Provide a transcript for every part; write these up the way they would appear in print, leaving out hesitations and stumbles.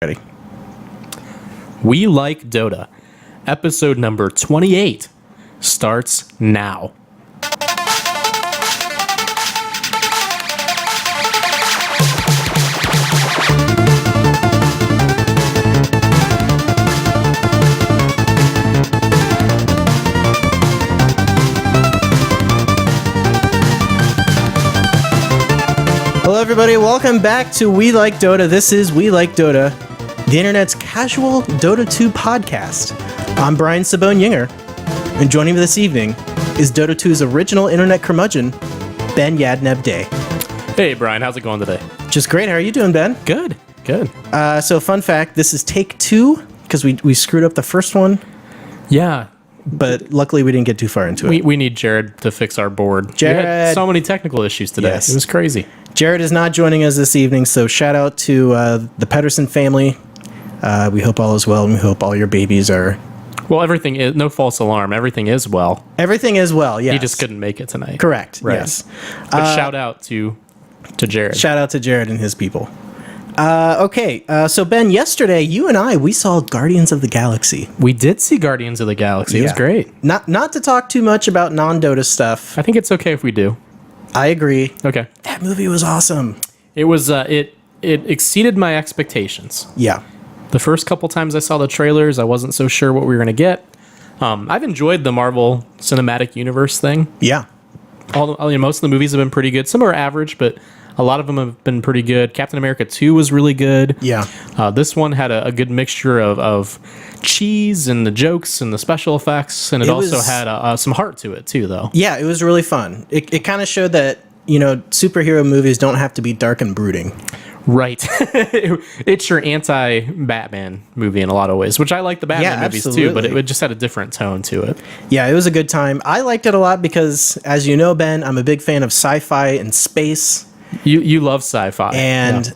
Ready. We Like Dota, episode number 28, starts now. Hello, everybody. Welcome back to We Like Dota. This is We Like Dota, the internet's casual Dota 2 podcast. I'm Brian Sabone-Yinger, and joining me this evening is Dota 2's original internet curmudgeon, Ben Yadneb Day. Hey, Brian, how's it going today? Just great. How are you doing, Ben? Good. So, fun fact, this is take 2, because we screwed up the first one, Yeah, but luckily we didn't get too far into it. we need Jared to fix our board. Jared. We had so many technical issues today. Yes. It was crazy. Jared is not joining us this evening, so shout out to the Pedersen family. We hope all is well, and we hope all your babies are... Well, everything is, no false alarm. Everything is well. Everything is well, yes. He just couldn't make it tonight. Correct, Right. yes. But shout out to Jared. Shout out to Jared and his people. So Ben, yesterday, you and I, we saw Guardians of the Galaxy. We did see Guardians of the Galaxy. It was Yeah. great. Not to talk too much about non-Dota stuff. I think it's okay if we do. I agree. Okay. That movie was awesome. It was, it exceeded my expectations. Yeah. The first couple times I saw the trailers, I wasn't so sure what we were going to get. I've enjoyed the Marvel Cinematic Universe thing. Yeah. Most of the movies have been pretty good. Some are average, but a lot of them have been pretty good. Captain America 2 was really good. Yeah. This one had a good mixture of cheese and the jokes and the special effects, and it also had some heart to it, too, though. Yeah, it was really fun. It kind of showed that, superhero movies don't have to be dark and brooding. Right. It's your anti-Batman movie in a lot of ways, which I like the Batman movies too, but it just had a different tone to it. Yeah, it was a good time. I liked it a lot because, as you know, Ben, I'm a big fan of sci-fi and space. You love sci-fi. And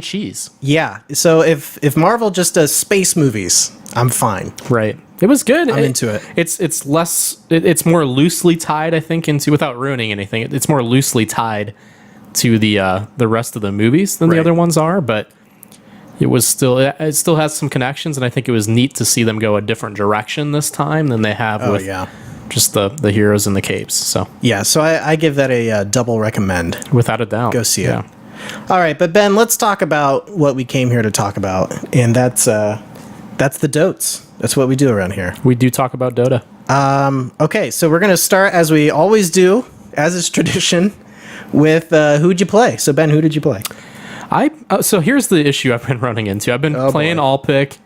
cheese. Yeah. So if Marvel just does space movies, I'm fine. Right. It was good. I'm into it. It's less, it's more loosely tied, I think, into, without ruining anything, it's more loosely tied to the rest of the movies than the other ones are, but it still has some connections, and I think it was neat to see them go a different direction this time than they have with just the heroes and the capes. So I give that a double recommend. Without a doubt. Go see it. All right, but Ben, let's talk about what we came here to talk about, and that's the Dotes. That's what we do around here. We do talk about Dota. Okay, so we're going to start, as we always do, as is tradition, with who'd you play? So Ben, who did you play? So here's the issue I've been running into. I've been playing all pick.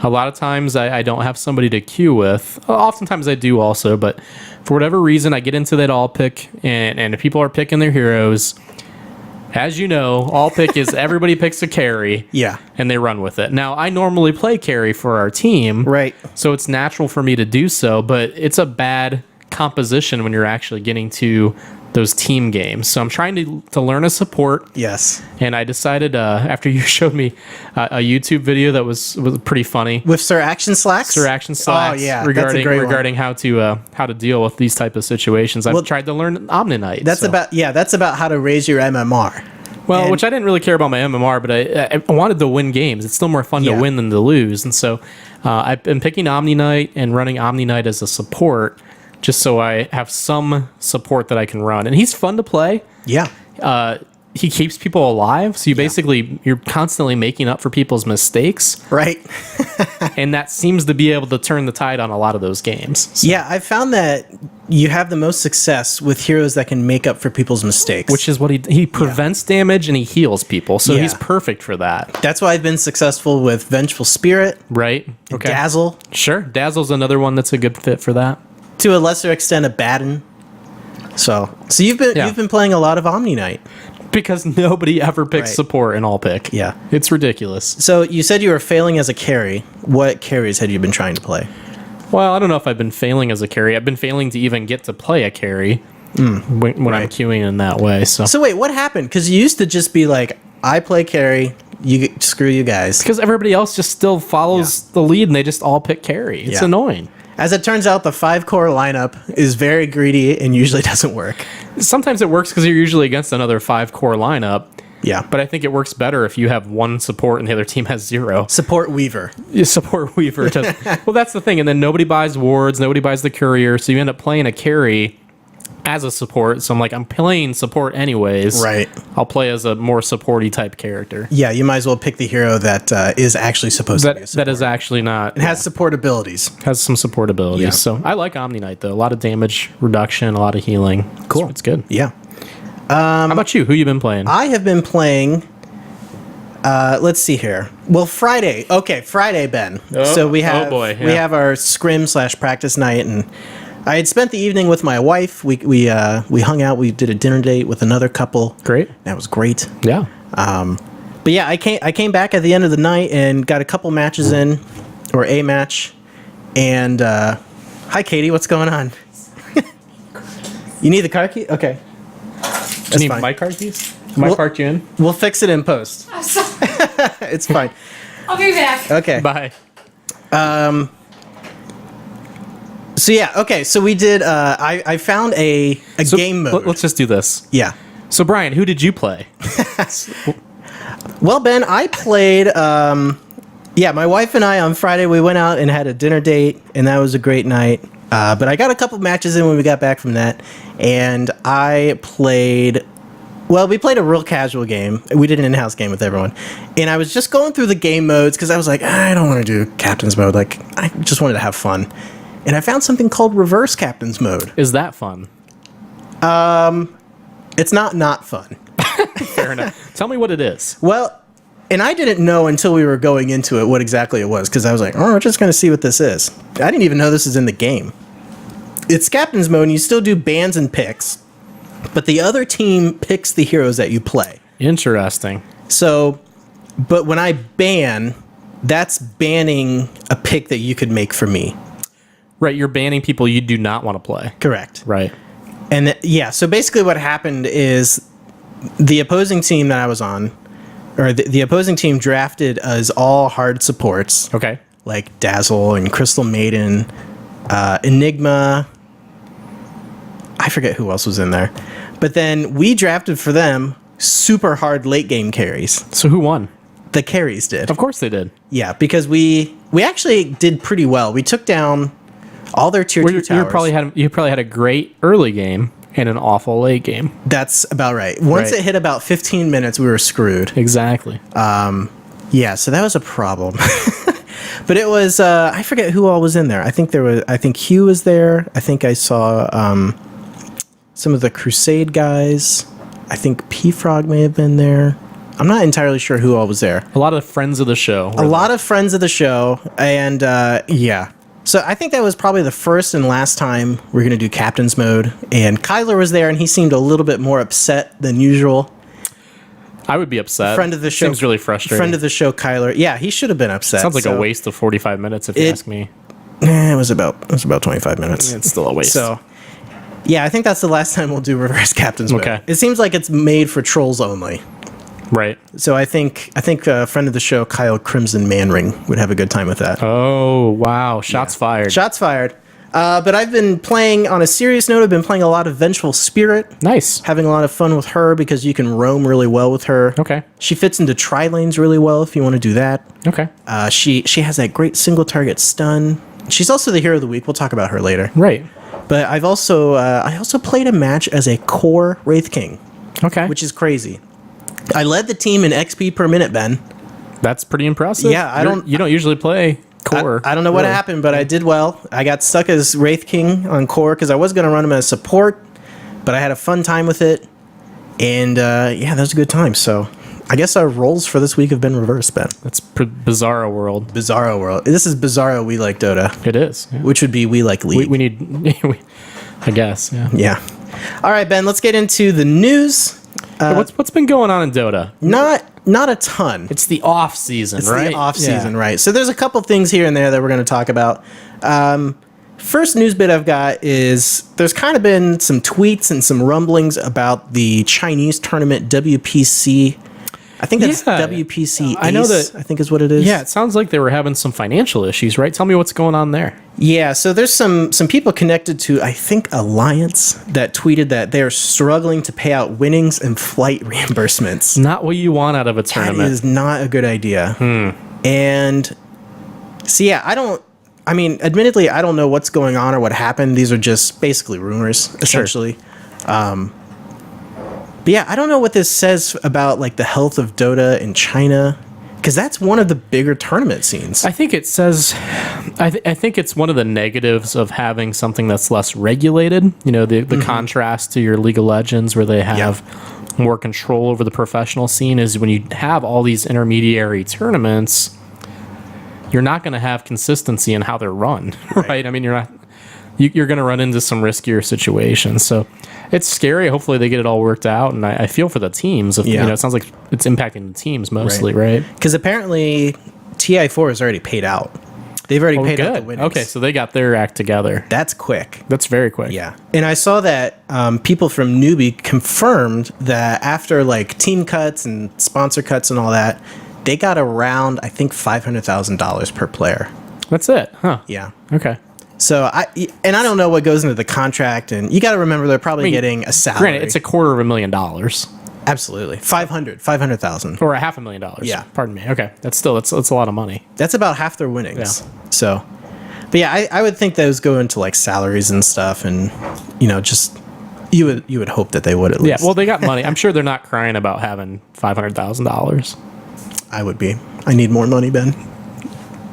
A lot of times I don't have somebody to queue with. Oftentimes I do also, but for whatever reason I get into that all pick, and people are picking their heroes. As you know, all pick is everybody picks a carry, and they run with it. Now, I normally play carry for our team, right? So it's natural for me to do so, but it's a bad composition when you're actually getting to those team games. So I'm trying to learn a support. Yes. And I decided after you showed me a YouTube video that was pretty funny with Sir Action Slacks. Sir Action Slacks. Oh yeah, regarding how to deal with these type of situations. I've tried to learn Omni-Knight. That's about how to raise your MMR. Well, which I didn't really care about my MMR, but I wanted to win games. It's still more fun to win than to lose. And so I've been picking Omni-Knight and running Omni-Knight as a support, just so I have some support that I can run. And he's fun to play. Yeah. He keeps people alive, so you're constantly making up for people's mistakes. Right. And that seems to be able to turn the tide on a lot of those games. So. Yeah, I've found that you have the most success with heroes that can make up for people's mistakes. Which is what he prevents damage and he heals people, so he's perfect for that. That's why I've been successful with Vengeful Spirit. Right. Okay. Dazzle. Sure. Dazzle's another one that's a good fit for that. To a lesser extent, Abaddon. So you've been playing a lot of Omni-Knight. Because nobody ever picks support in all pick. Yeah. It's ridiculous. So you said you were failing as a carry. What carries had you been trying to play? Well, I don't know if I've been failing as a carry. I've been failing to even get to play a carry when I'm queuing in that way. So wait, what happened? Because you used to just be like, I play carry, screw you guys. Because everybody else just still follows the lead and they just all pick carry. It's annoying. As it turns out, the 5-core lineup is very greedy and usually doesn't work. Sometimes it works because you're usually against another 5-core lineup, Yeah. But I think it works better if you have one support and the other team has 0. Support Weaver. You support Weaver. Well, that's the thing. And then nobody buys wards, nobody buys the courier, so you end up playing a carry as a support. So I'm playing support anyways. Right. I'll play as a more supporty type character. Yeah, you might as well pick the hero that is actually supposed to be a support. That is actually not. It has support abilities. Has some support abilities. Yeah. So I like Omni Knight, though. A lot of damage reduction, a lot of healing. Cool. It's good. Yeah. How about you? Who you been playing? I have been playing... let's see here. Well, Friday. Okay, Friday, Ben. So we have we have our scrim/practice night, and I had spent the evening with my wife. We hung out. We did a dinner date with another couple. Great. That was great. Yeah. But yeah, I came back at the end of the night and got a couple matches in, or a match. And hi, Katie. What's going on? You need the car key? Okay. Do you need my car keys? Am I parked you in? We'll fix it in post. It's fine. I'll be back. Okay. Bye. So yeah, okay. So we did. I found a game mode. Let's just do this. Yeah. So Brian, who did you play? Well, Ben, I played. Yeah, my wife and I on Friday we went out and had a dinner date, and that was a great night. But I got a couple matches in when we got back from that, and I played. Well, we played a real casual game. We did an in-house game with everyone, and I was just going through the game modes because I was like, I don't want to do captain's mode. Like, I just wanted to have fun, and I found something called reverse captain's mode. Is that fun? It's not fun. Fair enough. Tell me what it is. Well, and I didn't know until we were going into it what exactly it was, because I was like, oh, we're just going to see what this is. I didn't even know this is in the game. It's captain's mode, and you still do bans and picks, but the other team picks the heroes that you play. Interesting. So, but when I ban, that's banning a pick that you could make for me. Right, you're banning people you do not want to play. Correct. Right. And yeah, so basically what happened is the opposing team that I was on, or the opposing team drafted as all hard supports. Okay. Like Dazzle and Crystal Maiden, Enigma. I forget who else was in there. But then we drafted for them super hard late game carries. So who won? The carries did. Of course they did. Yeah, because we actually did pretty well. We took down all their tier 2 towers. You probably had a great early game and an awful late game. That's about right. Once it hit about 15 minutes, we were screwed. Exactly. Yeah, so that was a problem. But it was I forget who all was in there. I think Hugh was there. I think I saw some of the Crusade guys. I think P-Frog may have been there. I'm not entirely sure who all was there. A lot of friends of the show. A lot of friends of the show, and yeah. So I think that was probably the first and last time we're going to do captain's mode. And Kyler was there, and he seemed a little bit more upset than usual. I would be upset. Friend of the show. Seems really frustrating. Friend of the show, Kyler. Yeah, he should have been upset. Sounds like a waste of 45 minutes if you ask me. It was about 25 minutes. It's still a waste. So, yeah, I think that's the last time we'll do reverse captain's mode. Okay. It seems like it's made for trolls only. Right. So I think a friend of the show, Kyle Crimson Manring, would have a good time with that. Oh, wow. Shots fired. Shots fired. But I've been playing, on a serious note, I've been playing a lot of Vengeful Spirit. Nice. Having a lot of fun with her because you can roam really well with her. Okay. She fits into tri-lanes really well if you want to do that. Okay. She has that great single target stun. She's also the hero of the week. We'll talk about her later. Right. But I also played a match as a core Wraith King. Okay. Which is crazy. I led the team in XP per minute, Ben. That's pretty impressive. Yeah, you don't usually play core. I don't know what happened, but I did well. I got stuck as Wraith King on core because I was going to run him as support, but I had a fun time with it. And yeah, that was a good time. So I guess our roles for this week have been reversed, Ben. That's Bizarro World. Bizarro World. This is Bizarro We Like Dota. It is. Yeah. Which would be We Like League. We need, I guess. Yeah. Yeah. All right, Ben, let's get into the news. What's been going on in Dota? Not a ton. It's the off season, right? It's the off season, right? So there's a couple things here and there that we're going to talk about. First news bit I've got is there's kind of been some tweets and some rumblings about the Chinese tournament WPC I think that's Yeah. WPC Ace, I know that- I think is what it is. Yeah, it sounds like they were having some financial issues, right? Tell me what's going on there. Yeah, so there's some people connected to, I think, Alliance that tweeted that they're struggling to pay out winnings and flight reimbursements. Not what you want out of a That tournament. is not a good idea. And so, yeah, admittedly, I don't know what's going on or what happened. These are just basically rumors, essentially. But yeah, I don't know what this says about like the health of Dota in China, because that's one of the bigger tournament scenes. I think it says, I think it's one of the negatives of having something that's less regulated. You know, the contrast to your League of Legends where they have more control over the professional scene is when you have all these intermediary tournaments, you're not going to have consistency in how they're run, right? I mean, you're going to run into some riskier situations. So it's scary. Hopefully they get it all worked out. And I feel for the teams. You know, it sounds like it's impacting the teams mostly, right? Because apparently TI4 is already paid out. They've already paid out the winnings. Okay, so they got their act together. That's quick. That's very quick. Yeah. And I saw that people from Newbie confirmed that after like team cuts and sponsor cuts and all that, they got around, I think, $500,000 per player. That's it, huh? Yeah. Okay. So I don't know what goes into the contract, and you got to remember they're probably getting a salary. Granted, it's $250,000. Absolutely. 500,000. Or $500,000. Yeah. Pardon me. Okay. That's a lot of money. That's about half their winnings. Yeah. So, but yeah, I would think those go into like salaries and stuff, and you know, just you would hope that they would at least. Yeah. Well, they got money. I'm sure they're not crying about having $500,000. I would be. I need more money, Ben,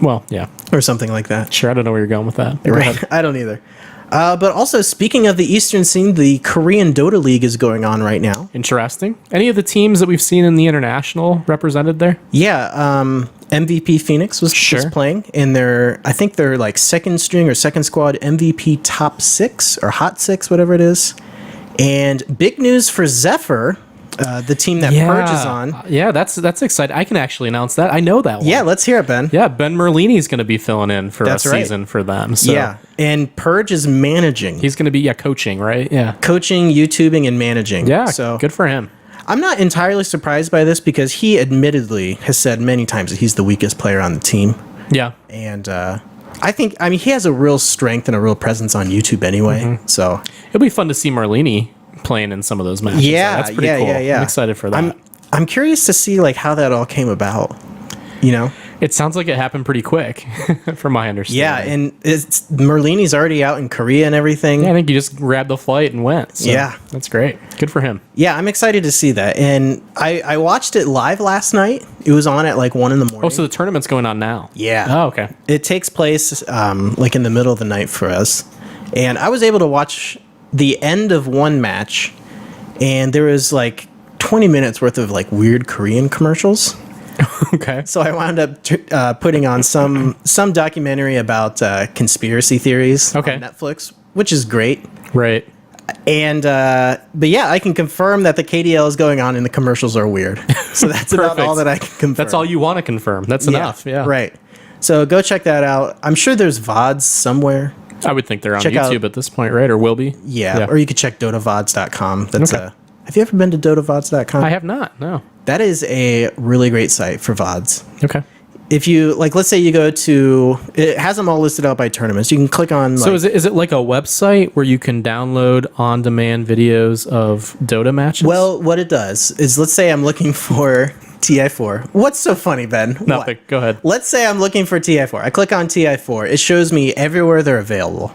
Well, yeah. or something like that. Sure. I don't know where you're going with that. Go Right. ahead. I don't either. But also, speaking of the Eastern scene, the Korean Dota League is going on right now. Interesting. Any of the teams that we've seen in the international represented there? Yeah, MVP Phoenix was playing in I think their like second string or second squad MVP top 6 or hot 6, whatever it is. And big news for Zephyr, the team that Purge is on. Yeah, that's exciting. I can actually announce that. I know that one. Yeah, let's hear it, Ben. Yeah, Ben Merlini's going to be filling in for a season for them. So yeah, and Purge is managing. He's going to be coaching, right? Yeah, coaching, YouTubing, and managing. Yeah, so good for him. I'm not entirely surprised by this because he admittedly has said many times that he's the weakest player on the team. Yeah, and I mean he has a real strength and a real presence on YouTube anyway. So it'll be fun to see Merlini playing in some of those matches. Yeah, that's pretty cool. Yeah. I'm excited for that. I'm curious to see like how that all came about. You know, it sounds like it happened pretty quick, from my understanding. Yeah, and Merlini's already out in Korea and everything. Yeah, I think you just grabbed the flight and went. So yeah, that's great. Good for him. Yeah, I'm excited to see that. And I watched it live last night. It was on at like 1 a.m. Oh, so the tournament's going on now? Yeah. Oh, okay. It takes place like in the middle of the night for us, and I was able to watch the end of one match, and there was like 20 minutes worth of like weird Korean commercials. Okay. So I wound up putting on some documentary about conspiracy theories on Netflix, which is great. Right. And but yeah, I can confirm that the KDL is going on and the commercials are weird. So that's about all that I can confirm. That's all you want to confirm. That's enough. Yeah. Right. So go check that out. I'm sure there's VODs somewhere. I would think they're on YouTube at this point, right? Or will be. Yeah. Or you could check DotaVods.com. That's have you ever been to DotaVods.com? I have not. No. That is a really great site for VODs. Okay. If you like, let's say you go to, it has them all listed out by tournaments. You can click on. So is it like a website where you can download on-demand videos of Dota matches? Well, what it does is, let's say I'm looking for TI4. What's so funny, Ben? Nothing. Go ahead. Let's say I'm looking for TI4. I click on TI4. It shows me everywhere they're available.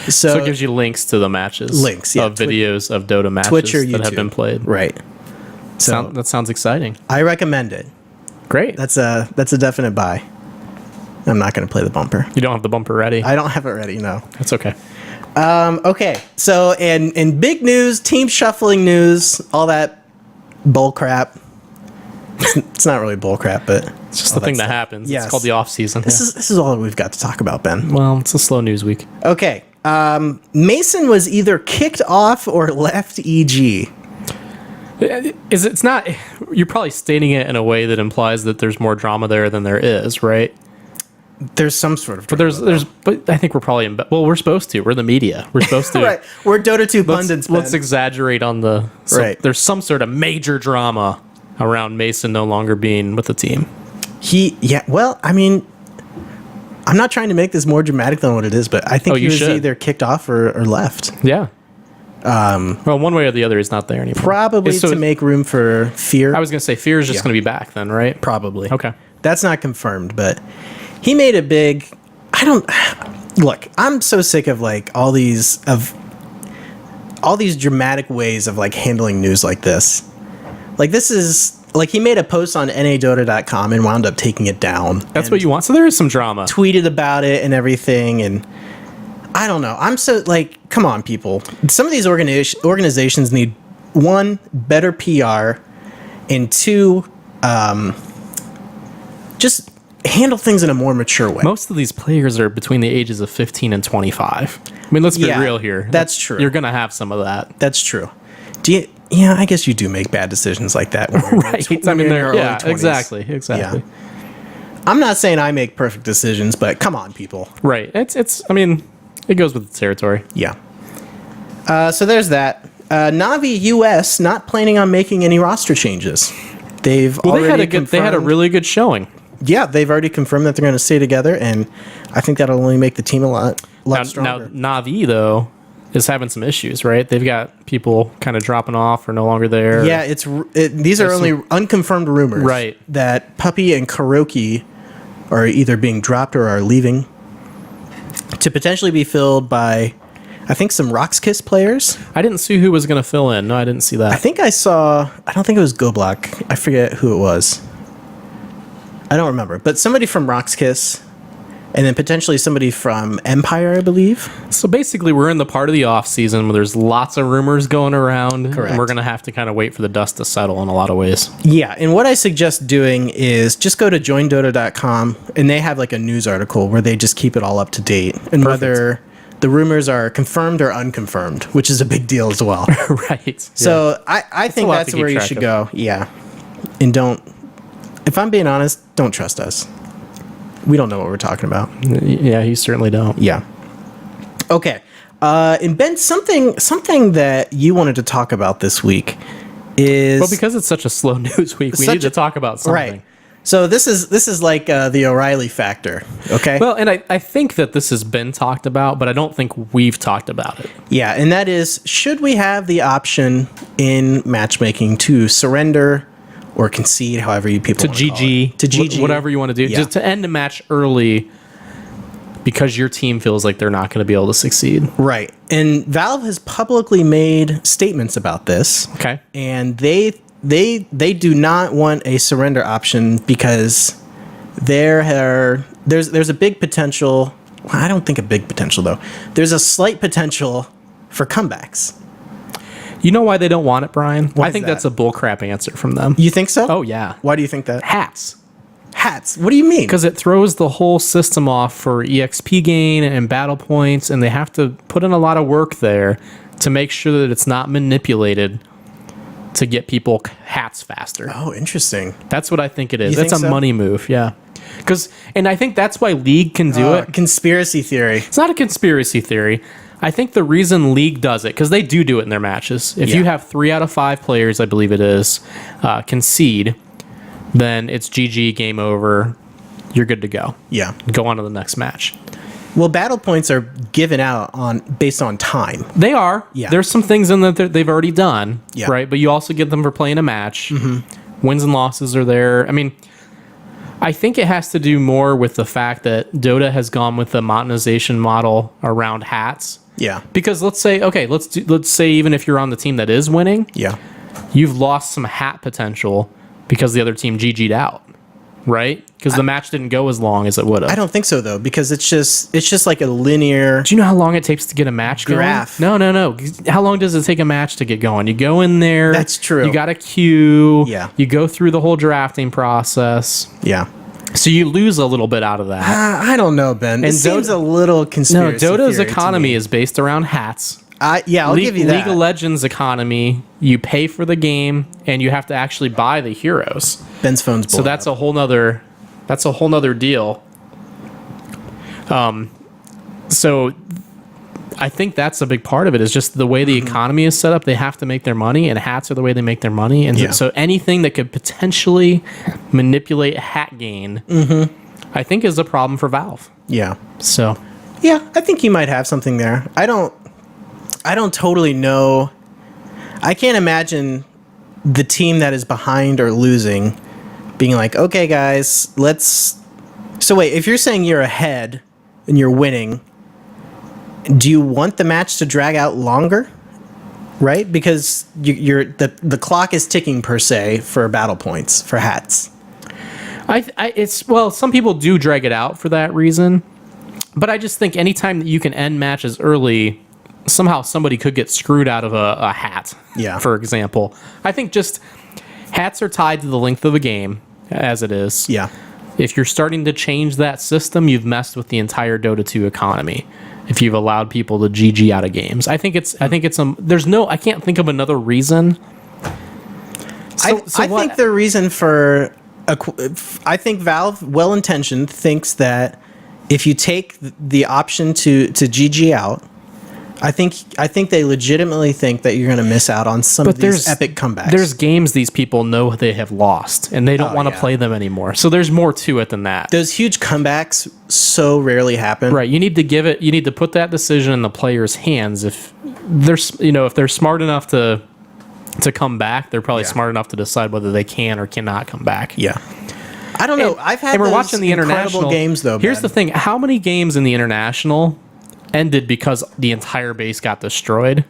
So it gives you links to the matches. Links, yeah. Of videos of Dota matches Twitch or that YouTube have been played. Right. So that sounds exciting. I recommend it. Great. That's a definite buy. I'm not going to play the bumper. You don't have the bumper ready? I don't have it ready, no. That's okay. Okay. So, in big news, team shuffling news, all that bull crap. It's not really bull crap, but it's just the thing that happens. Yes. It's called the off season. This is all we've got to talk about, Ben. Well, it's a slow news week. Okay. Mason was either kicked off or left EG. It's not. You're probably stating it in a way that implies that there's more drama there than there is, right? There's some sort of drama. But I think we're probably we're supposed to. We're the media. We're supposed to. Right. We're Dota 2 pundits. Let's exaggerate on the. Right. There's some sort of major drama around Mason no longer being with the team. Well, I mean, I'm not trying to make this more dramatic than what it is, but I think he was either kicked off or left. Yeah. Well, one way or the other, he's not there anymore. Probably to make room for Fear. I was going to say Fear is just going to be back then, right? Probably. Okay. That's not confirmed, but he made a big... Look, I'm so sick of like all these dramatic ways of like handling news like this. Like this is... Like, he made a post on nadota.com and wound up taking it down. That's what you want? So there is some drama. Tweeted about it and everything, and I don't know. I'm so, like, come on, people. Some of these organizations need, one, better PR, and two, just handle things in a more mature way. Most of these players are between the ages of 15 and 25. I mean, let's be real here. That's true. You're going to have some of that. That's true. Yeah, I guess you do make bad decisions like that. Right. I mean, exactly. Yeah. I'm not saying I make perfect decisions, but come on, people. Right. I mean, it goes with the territory. Yeah. So there's that. Navi US not planning on making any roster changes. They had a really good showing. Yeah, they've already confirmed that they're going to stay together, and I think that'll only make the team a lot stronger. Now, Navi, though, is having some issues, right? They've got people kind of dropping off or no longer there. Yeah, these are only unconfirmed rumors. Right. That Puppy and Kuroki are either being dropped or are leaving to potentially be filled by, I think, some Roxkiss players. I didn't see who was going to fill in. No, I didn't see that. I don't think it was Goblock. I forget who it was. I don't remember. But somebody from Roxkiss. And then potentially somebody from Empire, I believe. So basically, we're in the part of the off season where there's lots of rumors going around. Correct. And we're going to have to kind of wait for the dust to settle in a lot of ways. Yeah. And what I suggest doing is just go to joindota.com, and they have like a news article where they just keep it all up to date. And whether the rumors are confirmed or unconfirmed, which is a big deal as well. Right. So yeah. I think that's where you should go. Yeah. And if I'm being honest, don't trust us. We don't know what we're talking about. Yeah, you certainly don't. Yeah. Okay. And Ben, something that you wanted to talk about this week is... Well, because it's such a slow news week, we need to talk about something. Right. So this is like the O'Reilly factor, okay? Well, and I think that this has been talked about, but I don't think we've talked about it. Yeah, and that is, should we have the option in matchmaking to surrender or concede, however you people want to call it. To GG. Whatever you want to do. Yeah. Just to end a match early because your team feels like they're not going to be able to succeed. Right. And Valve has publicly made statements about this. Okay. And they do not want a surrender option because there's a big potential. Well, I don't think a big potential, though. There's a slight potential for comebacks. You know why they don't want it, Brian? I think that? that's a bullcrap answer from them. You think so? Oh, yeah. Why do you think that? Hats. What do you mean? Because it throws the whole system off for EXP gain and battle points, and they have to put in a lot of work there to make sure that it's not manipulated to get people hats faster. Oh, interesting. That's what I think it is. You That's think a so? money move, yeah. And I think that's why League can do it. Conspiracy theory. It's not a conspiracy theory. I think the reason League does it, because they do it in their matches. If you have 3 out of 5 players, I believe it is, concede, then it's GG, game over, you're good to go. Yeah. Go on to the next match. Well, battle points are given out based on time. They are. Yeah. There's some things in that they've already done, yeah. right? But you also get them for playing a match. Mm-hmm. Wins and losses are there. I mean, I think it has to do more with the fact that Dota has gone with the monetization model around hats. Yeah. Because let's say even if you're on the team that is winning, yeah, you've lost some hat potential because the other team GG'd out, right? Because the match didn't go as long as it would have. I don't think so though, because it's just like a linear. Do you know how long it takes to get a match graph? Going? No. How long does it take a match to get going? You go in there. That's true. You got a queue. Yeah. You go through the whole drafting process. Yeah. So you lose a little bit out of that. I don't know, Ben. It seems a little conspiracy. No, Dota's economy is based around hats. I'll give you that. League of Legends economy, you pay for the game and you have to actually buy the heroes. Ben's phone's blowing So that's a whole nother deal. So I think that's a big part of it, is just the way the economy is set up. They have to make their money, and hats are the way they make their money. And so anything that could potentially manipulate hat gain, I think is a problem for Valve. Yeah. So, yeah, I think you might have something there. I don't totally know. I can't imagine the team that is behind or losing being like, okay, guys, let's... So wait, if you're saying you're ahead and you're winning, do you want the match to drag out longer? Right? Because the clock is ticking, per se, for battle points, for hats. Some people do drag it out for that reason, but I just think anytime that you can end matches early, somehow somebody could get screwed out of a hat, for example. I think just hats are tied to the length of the game, as it is. Yeah. If you're starting to change that system, you've messed with the entire Dota 2 economy. If you've allowed people to GG out of games, I can't think of another reason. I think the reason for... I think Valve, well-intentioned, thinks that if you take the option to GG out, I think they legitimately think that you're going to miss out on some of these epic comebacks. There's games these people know they have lost, and they don't want to play them anymore. So there's more to it than that. Those huge comebacks so rarely happen. Right. You need to put that decision in the player's hands. If they're smart enough to come back, they're probably smart enough to decide whether they can or cannot come back. Yeah. I don't know. I've had we're watching the incredible games, though. Here's the thing. How many games in the international ended because the entire base got destroyed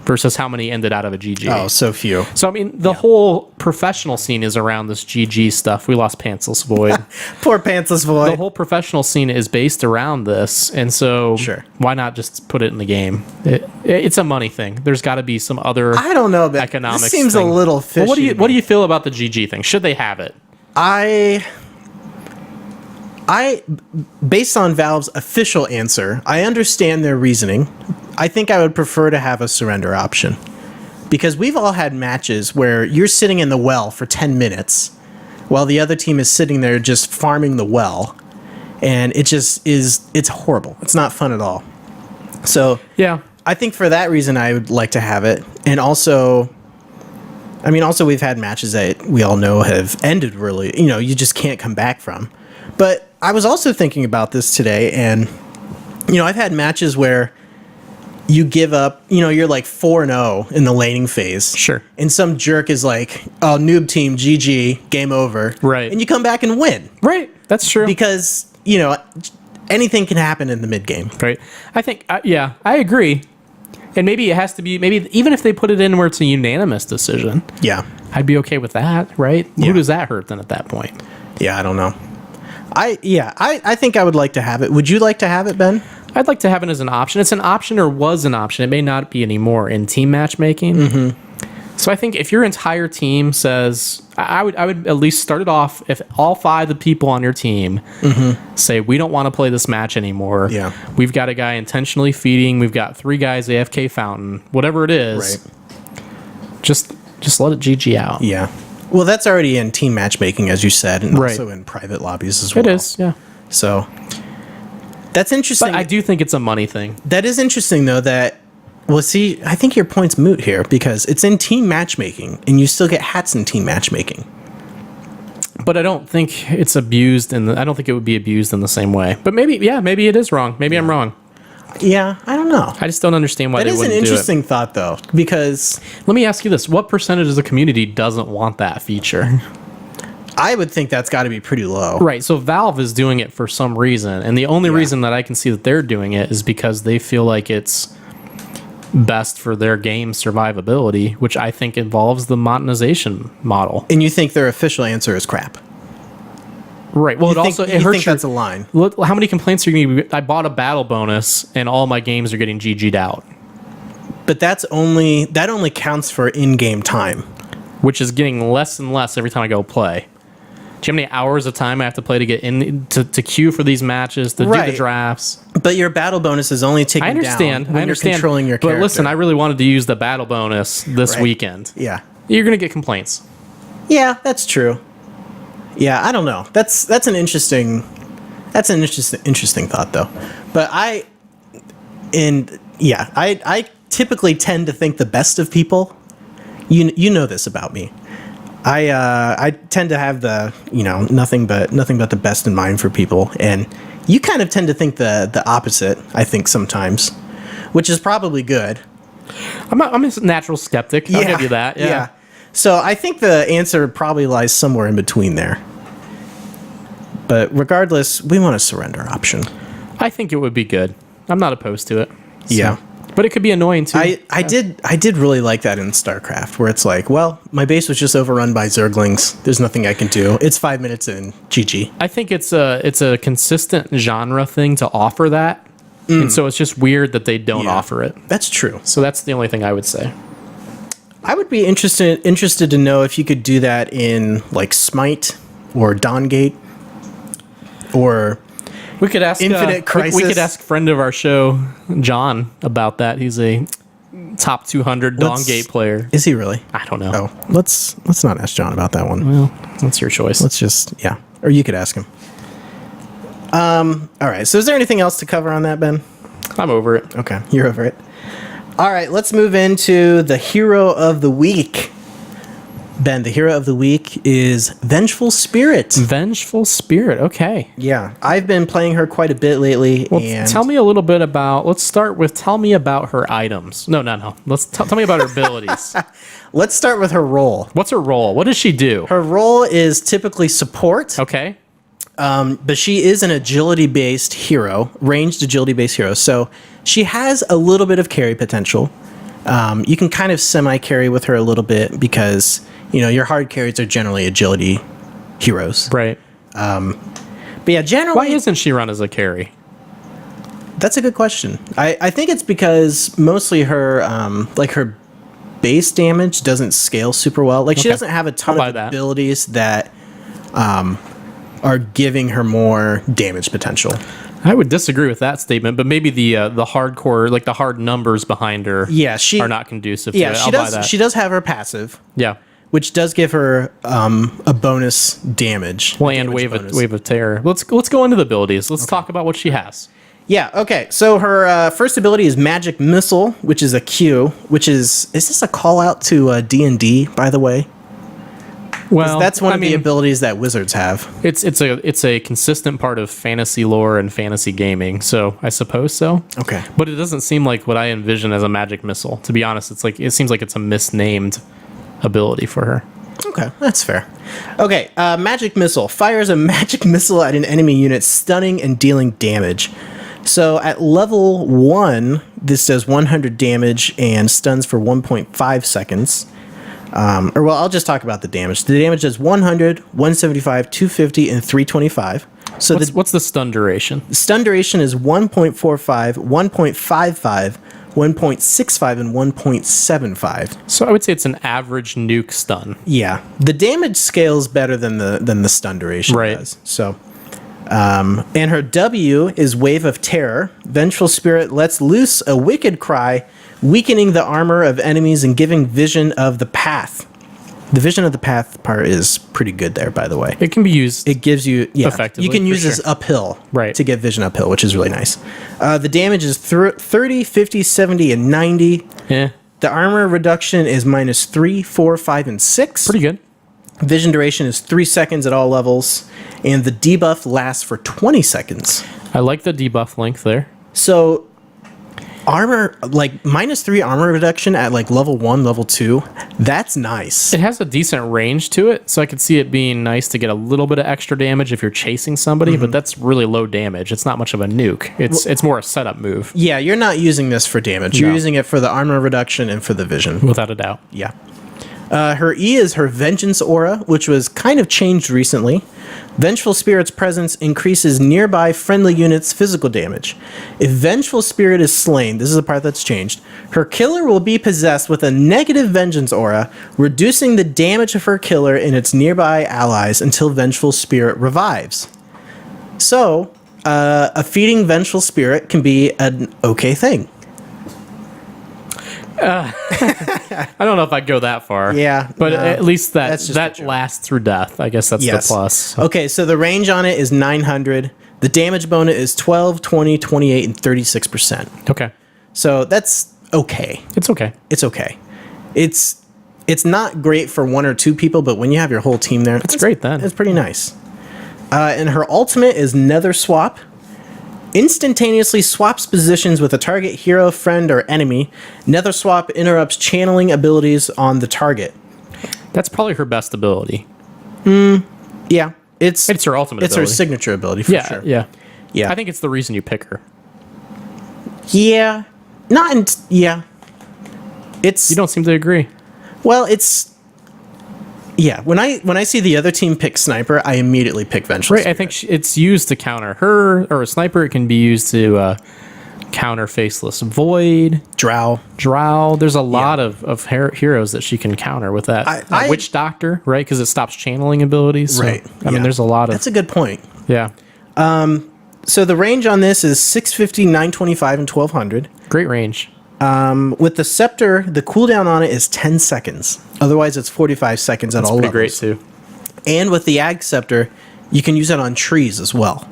versus how many ended out of a GG? Oh, so few. So, I mean, the whole professional scene is around this GG stuff. We lost Pantsless Void. Poor Pantsless Void. The whole professional scene is based around this, and so why not just put it in the game? It's a money thing. There's got to be some other I don't know, but economics this seems thing. a little fishy. Well, what do you feel about the GG thing? Should they have it? Based on Valve's official answer, I understand their reasoning. I think I would prefer to have a surrender option. Because we've all had matches where you're sitting in the well for 10 minutes while the other team is sitting there just farming the well. And it's horrible. It's not fun at all. So, yeah, I think for that reason, I would like to have it. And also we've had matches that we all know have ended really, you just can't come back from. But I was also thinking about this today, and, I've had matches where you give up, you're like 4-0 in the laning phase. Sure. And some jerk is like, oh, noob team, GG, game over. Right. And you come back and win. Right. That's true. Because, anything can happen in the mid game. Right. I think, I agree. And maybe it has to be, even if they put it in where it's a unanimous decision. Yeah. I'd be okay with that, right? Yeah. Who does that hurt then at that point? Yeah, I don't know. I think I would like to have it. Would you like to have it, Ben? I'd like to have it as an option. It's an option, or was an option. It may not be anymore in team matchmaking. Mm-hmm. So I think if your entire team says, I would at least start it off, if all 5 of the people on your team say, we don't want to play this match anymore. Yeah. We've got a guy intentionally feeding. We've got 3 guys AFK fountain. Whatever it is, just let it GG out. Yeah. Well, that's already in team matchmaking, as you said, and also in private lobbies as well. It is, yeah. So that's interesting. But I do think it's a money thing. That is interesting, though, well, see, I think your point's moot here because it's in team matchmaking, and you still get hats in team matchmaking. But I don't think it's abused, I don't think it would be abused in the same way. But maybe it is wrong. Maybe I'm wrong. Yeah, I don't know. I just don't understand why they wouldn't do it. That is an interesting thought, though, because... Let me ask you this. What percentage of the community doesn't want that feature? I would think that's got to be pretty low. Right, so Valve is doing it for some reason, and the only reason that I can see that they're doing it is because they feel like it's best for their game survivability, which I think involves the monetization model. And you think their official answer is crap? Right. Well, you think that's a line. Look, how many complaints are you going to get? I bought a battle bonus, and all my games are getting GG'd out. But that only counts for in-game time, which is getting less and less every time I go play. Do you know how many hours of time I have to play to get in to queue for these matches, to do the drafts? But your battle bonus is only ticking down when you're controlling your character. But listen, I really wanted to use the battle bonus this weekend. Yeah. You're going to get complaints. Yeah, that's true. Yeah, I don't know. That's an interesting thought, though. But Yeah, I typically tend to think the best of people. You know this about me. I tend to have the nothing but the best in mind for people, and you kind of tend to think the opposite. I think sometimes, which is probably good. I'm a natural skeptic. I'll give you that. Yeah. So I think the answer probably lies somewhere in between there. But regardless, we want a surrender option. I think it would be good. I'm not opposed to it. So. Yeah. But it could be annoying too. I did really like that in StarCraft, where it's like, well, my base was just overrun by Zerglings. There's nothing I can do. It's 5 minutes in. GG. I think it's a consistent genre thing to offer that. And so it's just weird that they don't offer it. That's true. So that's the only thing I would say. I would be interested to know if you could do that in like Smite or Dawngate or we could ask Infinite Crisis. We could ask friend of our show, John, about that. He's a top 200 Dawngate player. Is he really? I don't know. Oh, let's not ask John about that one. Well, that's your choice. Let's just or you could ask him. All right. So is there anything else to cover on that, Ben? I'm over it. Okay, you're over it. All right, let's move into the hero of the week. Ben, the hero of the week is Vengeful Spirit. Vengeful Spirit, okay. Yeah, I've been playing her quite a bit lately. Well, and tell me a little bit about, let's start with, tell me about her items. No. Let's tell me about her abilities. Let's start with her role. What's her role? What does she do? Her role is typically support. Okay. But she is an agility-based hero, ranged agility-based hero. So she has a little bit of carry potential. You can kind of semi-carry with her a little bit because, your hard carries are generally agility heroes. Right. But yeah, generally... Why isn't she run as a carry? That's a good question. I think it's because mostly her, her base damage doesn't scale super well. Like, she doesn't have a ton of abilities that are giving her more damage potential. I would disagree with that statement, but maybe the hardcore, like the hard numbers behind her, are not conducive to it. She does. She does have her passive, which does give her a bonus damage. Well, and wave of terror. Let's go into the abilities. Let's talk about what she has. Yeah. Okay. So her first ability is Magic Missile, which is a Q. Which is this a call out to D&D, by the way? Well, that's one of the abilities that wizards have. It's a consistent part of fantasy lore and fantasy gaming, so I suppose so. Okay, but it doesn't seem like what I envision as a magic missile. To be honest, it seems like it's a misnamed ability for her. Okay, that's fair. Okay, Magic Missile fires a magic missile at an enemy unit, stunning and dealing damage. So at level 1, this does 100 damage and stuns for 1.5 seconds. I'll just talk about the damage. The damage is 100, 175, 250, and 325. So what's the stun duration? The stun duration is 1.45, 1.55, 1.65, and 1.75. So I would say it's an average nuke stun. Yeah. The damage scales better than the stun duration does. So, and her W is Wave of Terror. Vengeful Spirit lets loose a wicked cry, weakening the armor of enemies and giving vision of the path. The vision of the path part is pretty good there, by the way. It can be used. It gives you effectively. You can use this uphill to get vision uphill, which is really nice. The damage is 30, 50, 70, and 90. Yeah. The armor reduction is -3, 4, 5, and 6. Pretty good. Vision duration is 3 seconds at all levels, and the debuff lasts for 20 seconds. I like the debuff length there. So armor, like -3 armor reduction at like level 1, level 2, that's nice. It has a decent range to it, so I could see it being nice to get a little bit of extra damage if you're chasing somebody, but that's really low damage. It's not much of a nuke. It's more a setup move. Yeah, you're not using this for damage. You're using it for the armor reduction and for the vision. Without a doubt. Yeah. Her E is her Vengeance Aura, which was kind of changed recently. Vengeful Spirit's presence increases nearby friendly units' physical damage. If Vengeful Spirit is slain, this is the part that's changed, her killer will be possessed with a negative Vengeance Aura, reducing the damage of her killer and its nearby allies until Vengeful Spirit revives. So, a feeding Vengeful Spirit can be an okay thing. I don't know if I'd go that far. Yeah. But at least that lasts through death. I guess that's the plus. Okay, so the range on it is 900. The damage bonus is 12, 20, 28, and 36%. Okay. So that's okay. It's okay. It's okay. It's not great for 1 or 2 people, but when you have your whole team there, it's great then. It's pretty nice. And her ultimate is Nether Swap. Instantaneously swaps positions with a target hero, friend, or enemy. Nether Swap interrupts channeling abilities on the target. That's probably her best ability. Yeah. It's her ultimate It's ability. her signature ability, for sure. Yeah. Yeah. I think it's the reason you pick her. Yeah. Yeah. It's... You don't seem to agree. Well, it's... Yeah, when I see the other team pick Sniper, I immediately pick Vengeful Spirit. I think it's used to counter her, or a Sniper. It can be used to counter Faceless Void, Drow. There's a lot of heroes that she can counter with that. Witch Doctor, right? Because it stops channeling abilities. So, Right. I mean, there's a lot of... That's a good point. Yeah. So the range on this is 650, 925, and 1200. Great range. With the Scepter, the cooldown on it is 10 seconds. Otherwise, it's 45 seconds at all levels. Pretty great, too. And with the Ag Scepter, you can use it on trees as well.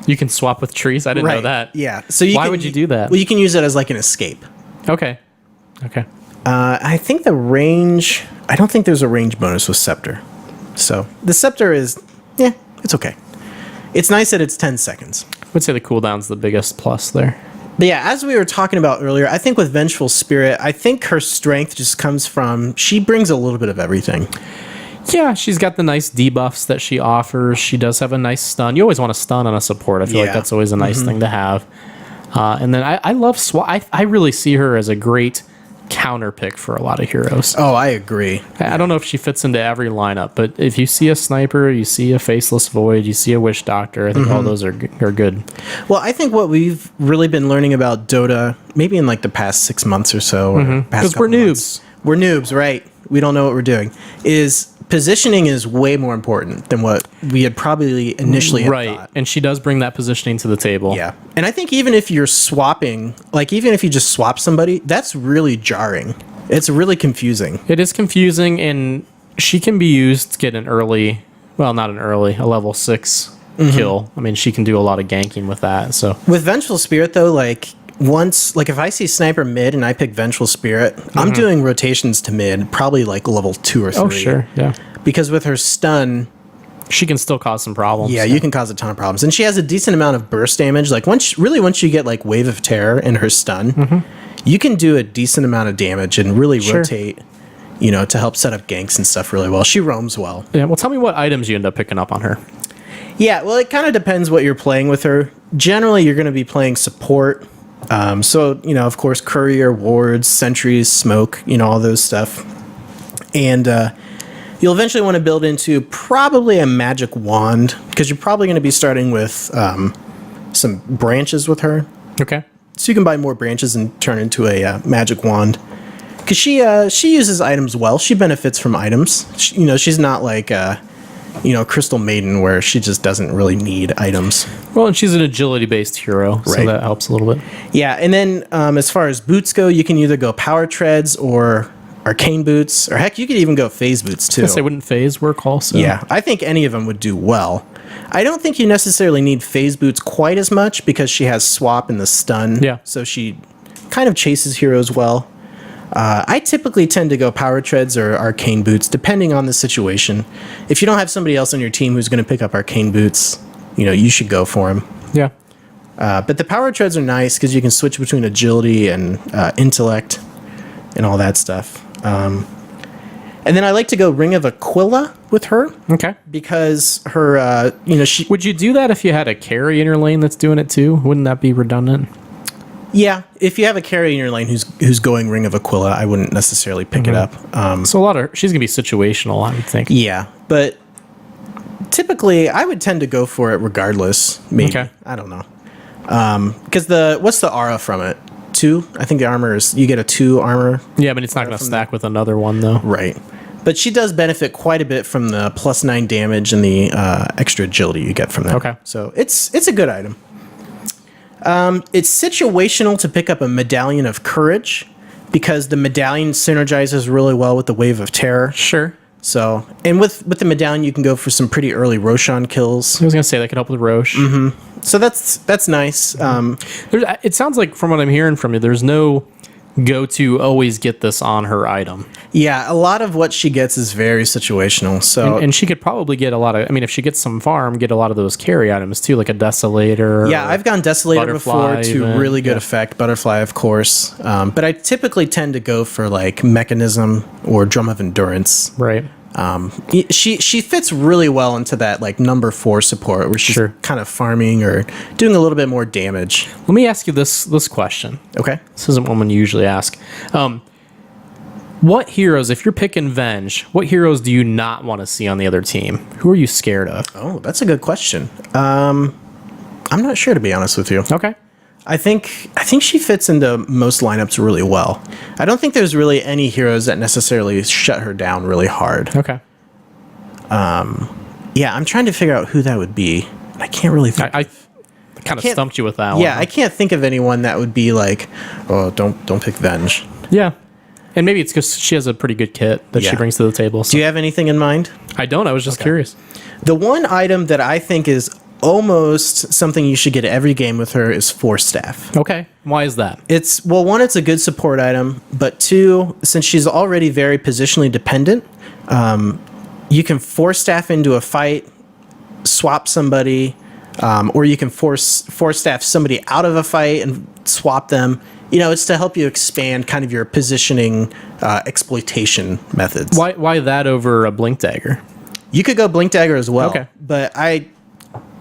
You can swap with trees? I didn't know that. Yeah. So Why would you do that? Well, you can use it as like an escape. Okay. I think the range... I don't think there's a range bonus with Scepter. So the Scepter is... Yeah, it's okay. It's nice that it's 10 seconds. I would say the cooldown's the biggest plus there. But yeah, as we were talking about earlier, I think with Vengeful Spirit, I think her strength just comes from... She brings a little bit of everything. Yeah, she's got the nice debuffs that she offers. She does have a nice stun. You always want to stun on a support. I feel like that's always a nice thing to have. And then I love Swap. I really see her as a great counter pick for a lot of heroes. Oh, I agree. I don't know if she fits into every lineup, but if you see a Sniper, you see a Faceless Void, you see a Witch Doctor, I think all those are good. Well, I think what we've really been learning about Dota, maybe in like the past 6 months or so, because we're noobs. We're noobs, right? We don't know what we're doing. Is positioning is way more important than what we had probably initially thought. And she does bring that positioning to the table. Yeah. And I think even if you're swapping, like even if you just swap somebody, that's really jarring. It's really confusing. It is confusing, and she can be used to get a level 6 kill. I mean, she can do a lot of ganking with that. So with Vengeful Spirit though, if I see Sniper mid and I pick Vengeful Spirit, I'm doing rotations to mid, probably like level 2 or 3. Oh, sure. Yeah. Because with her stun, she can still cause some problems. Yeah, you can cause a ton of problems. And she has a decent amount of burst damage. Like once you get like Wave of Terror in her stun, you can do a decent amount of damage and really rotate, to help set up ganks and stuff really well. She roams well. Yeah, well, tell me what items you end up picking up on her. Yeah, well, it kind of depends what you're playing with her. Generally, you're going to be playing support. Of course, courier, wards, sentries, smoke, all those stuff. And you'll eventually want to build into probably a magic wand, because you're probably going to be starting with some branches with her. Okay. So you can buy more branches and turn into a magic wand. Because she uses items well. She benefits from items. She's not like... Crystal Maiden, where she just doesn't really need items. Well, and she's an agility-based hero, so that helps a little bit. Yeah, and then as far as boots go, you can either go Power Treads or Arcane Boots, or heck, you could even go Phase Boots, too. Wouldn't Phase work also? Yeah, I think any of them would do well. I don't think you necessarily need Phase Boots quite as much, because she has Swap and the Stun, so she kind of chases heroes well. I typically tend to go Power Treads or Arcane Boots, depending on the situation. If you don't have somebody else on your team who's going to pick up Arcane Boots, you should go for them. Yeah. But the Power Treads are nice because you can switch between agility and intellect and all that stuff. And then I like to go Ring of Aquila with her. Okay. Because her, she... Would you do that if you had a carry in your lane that's doing it too? Wouldn't that be redundant? Yeah, if you have a carry in your lane who's going Ring of Aquila, I wouldn't necessarily pick it up. So she's going to be situational, I would think. Yeah, but typically I would tend to go for it regardless. Maybe. Okay. I don't know. Because what's the aura from it? 2? I think the armor is, you get a 2 armor. Yeah, but it's not going to stack with another one, though. Right. But she does benefit quite a bit from the +9 damage and the extra agility you get from that. Okay. So it's a good item. It's situational to pick up a Medallion of Courage, because the medallion synergizes really well with the Wave of Terror. Sure. So, and with the medallion, you can go for some pretty early Roshan kills. I was gonna say that could help with Roche. So that's nice. It sounds like from what I'm hearing from you, there's no go to always get this on her item. Yeah, a lot of what she gets is very situational. So, And she could probably get a lot of. I mean, if she gets some farm, get a lot of those carry items too, like a Desolator. yeah, I've gone Desolator before to even, really good effect. Butterfly, of course. But I typically tend to go for like Mechanism or Drum of Endurance. Right. She fits really well into that like number 4 support where she's Sure. kind of farming or doing a little bit more damage. Let me ask you this question. Okay. This isn't one we usually ask. What heroes, if you're picking Venge, what heroes do you not want to see on the other team? Who are you scared of? Oh, that's a good question. I'm not sure, to be honest with you. Okay. I think she fits into most lineups really well. I don't think there's really any heroes that necessarily shut her down really hard. Okay. Yeah, I'm trying to figure out who that would be. I can't really think. I kind of can't- stumped you with that one. Yeah, I can't think of anyone that would be like, oh, don't pick Venge. Yeah. And maybe it's because she has a pretty good kit that Yeah. she brings to the table. So. Do you have anything in mind? I don't. I was just curious. The one item that I think is almost something you should get every game with her is Force Staff. Okay. Why is that? It's, well, one, it's a good support item, but two, since she's already very positionally dependent, you can Force Staff into a fight, swap somebody, or you can force staff somebody out of a fight and swap them. You know, it's to help you expand kind of your positioning exploitation methods. Why that over a Blink Dagger? You could go Blink Dagger as well. Okay. But I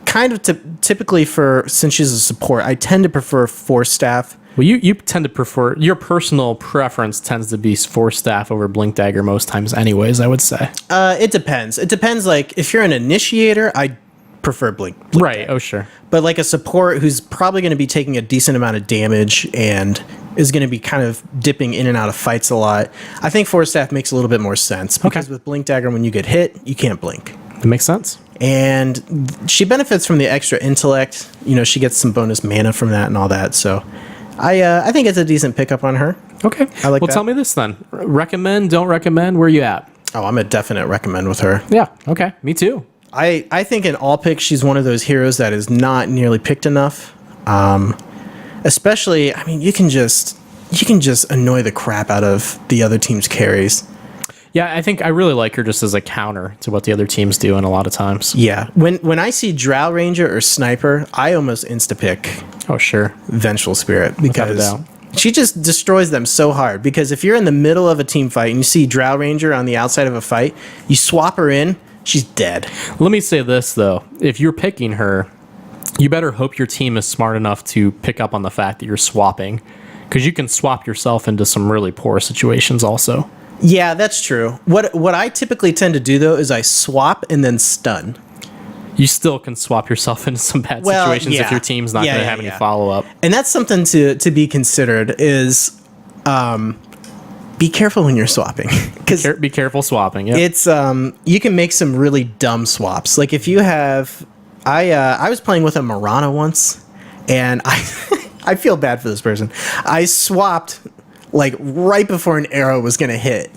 kind of typically since she's a support, I tend to prefer Force Staff. Well, you tend to prefer, your personal preference tends to be Force Staff over Blink Dagger most times anyways, I would say. It depends. It depends, like, if you're an initiator, I prefer Blink Right, Dagger. oh sure. But like a support who's probably going to be taking a decent amount of damage and is going to be kind of dipping in and out of fights a lot, I think Force Staff makes a little bit more sense. Because with Blink Dagger, when you get hit, you can't blink. That makes sense. And she benefits from the extra intellect. You know, she gets some bonus mana from that and all that. So I think it's a decent pickup on her. Okay. I like well, that. tell me this then. Recommend, don't recommend, where you at? Oh, I'm a definite recommend with her. Yeah, okay. Me too. I think in all picks, she's one of those heroes that is not nearly picked enough. Especially, I mean, you can just annoy the crap out of the other team's carries. Yeah, I think I really like her just as a counter to what the other team's doing a lot of times. Yeah. When I see Drow Ranger or Sniper, I almost insta-pick Oh, sure. Vengeful Spirit Without a because doubt. she just destroys them so hard. Because if you're in the middle of a team fight and you see Drow Ranger on the outside of a fight, you swap her in, she's dead. Let me say this, though. If you're picking her, you better hope your team is smart enough to pick up on the fact that you're swapping. Because you can swap yourself into some really poor situations also. Yeah, that's true. What I typically tend to do, though, is I swap and then stun. You still can swap yourself into some bad Well, situations yeah. if your team's not Yeah, going to yeah, have any yeah. follow-up. And that's something to be considered is be careful when you're swapping. Because Be careful swapping. Yeah. it's you can make some really dumb swaps. Like if you have I was playing with a Marana once and I feel bad for this person. I swapped like right before an arrow was gonna hit.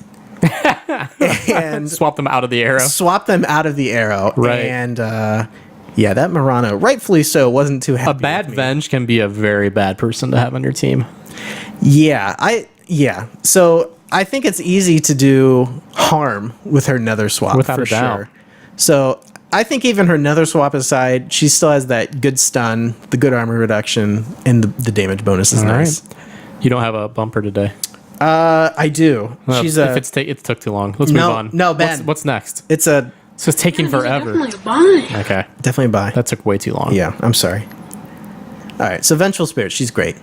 And Swap them out of the arrow. swap them out of the arrow. Right. And yeah, that Marana, rightfully so, wasn't too happy. A bad with me. Venge can be a very bad person to have on your team. Yeah. So I think it's easy to do harm with her Nether swap Without for a doubt. sure. So I think even her Nether swap aside, she still has that good stun, the good armor reduction, and the damage bonus is All nice. right. You don't have a bumper today. I do. Well, She's if a. it took too long. Let's move on. No, Ben. What's next? It's a So it's taking forever. Definitely a bind. Okay. definitely a buy. That took way too long. Yeah, I'm sorry. All right, so Vengeful Spirit, she's great.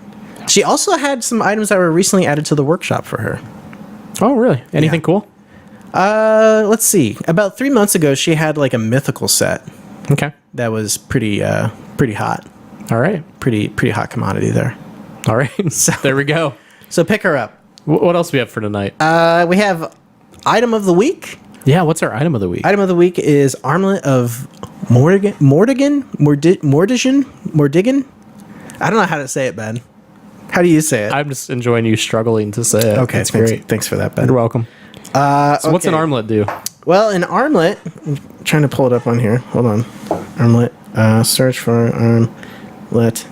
She also had some items that were recently added to the workshop for her. Oh, really? Anything Yeah. cool? Let's see. About 3 months ago, she had like a mythical set Okay. that was pretty hot. All right. Pretty hot commodity there. All right. There we go. So pick her up. What else do we have for tonight? We have item of the week. Yeah, what's our item of the week? Item of the week is Armlet of Mordiggian. I don't know how to say it, Ben. How do you say it? I'm just enjoying you struggling to say it. Okay, That's thanks, great. Thanks for that, Ben. You're welcome. So what's an okay. armlet do? Well, an armlet. I'm trying to pull it up on here. Hold on. Armlet. Search for armlet.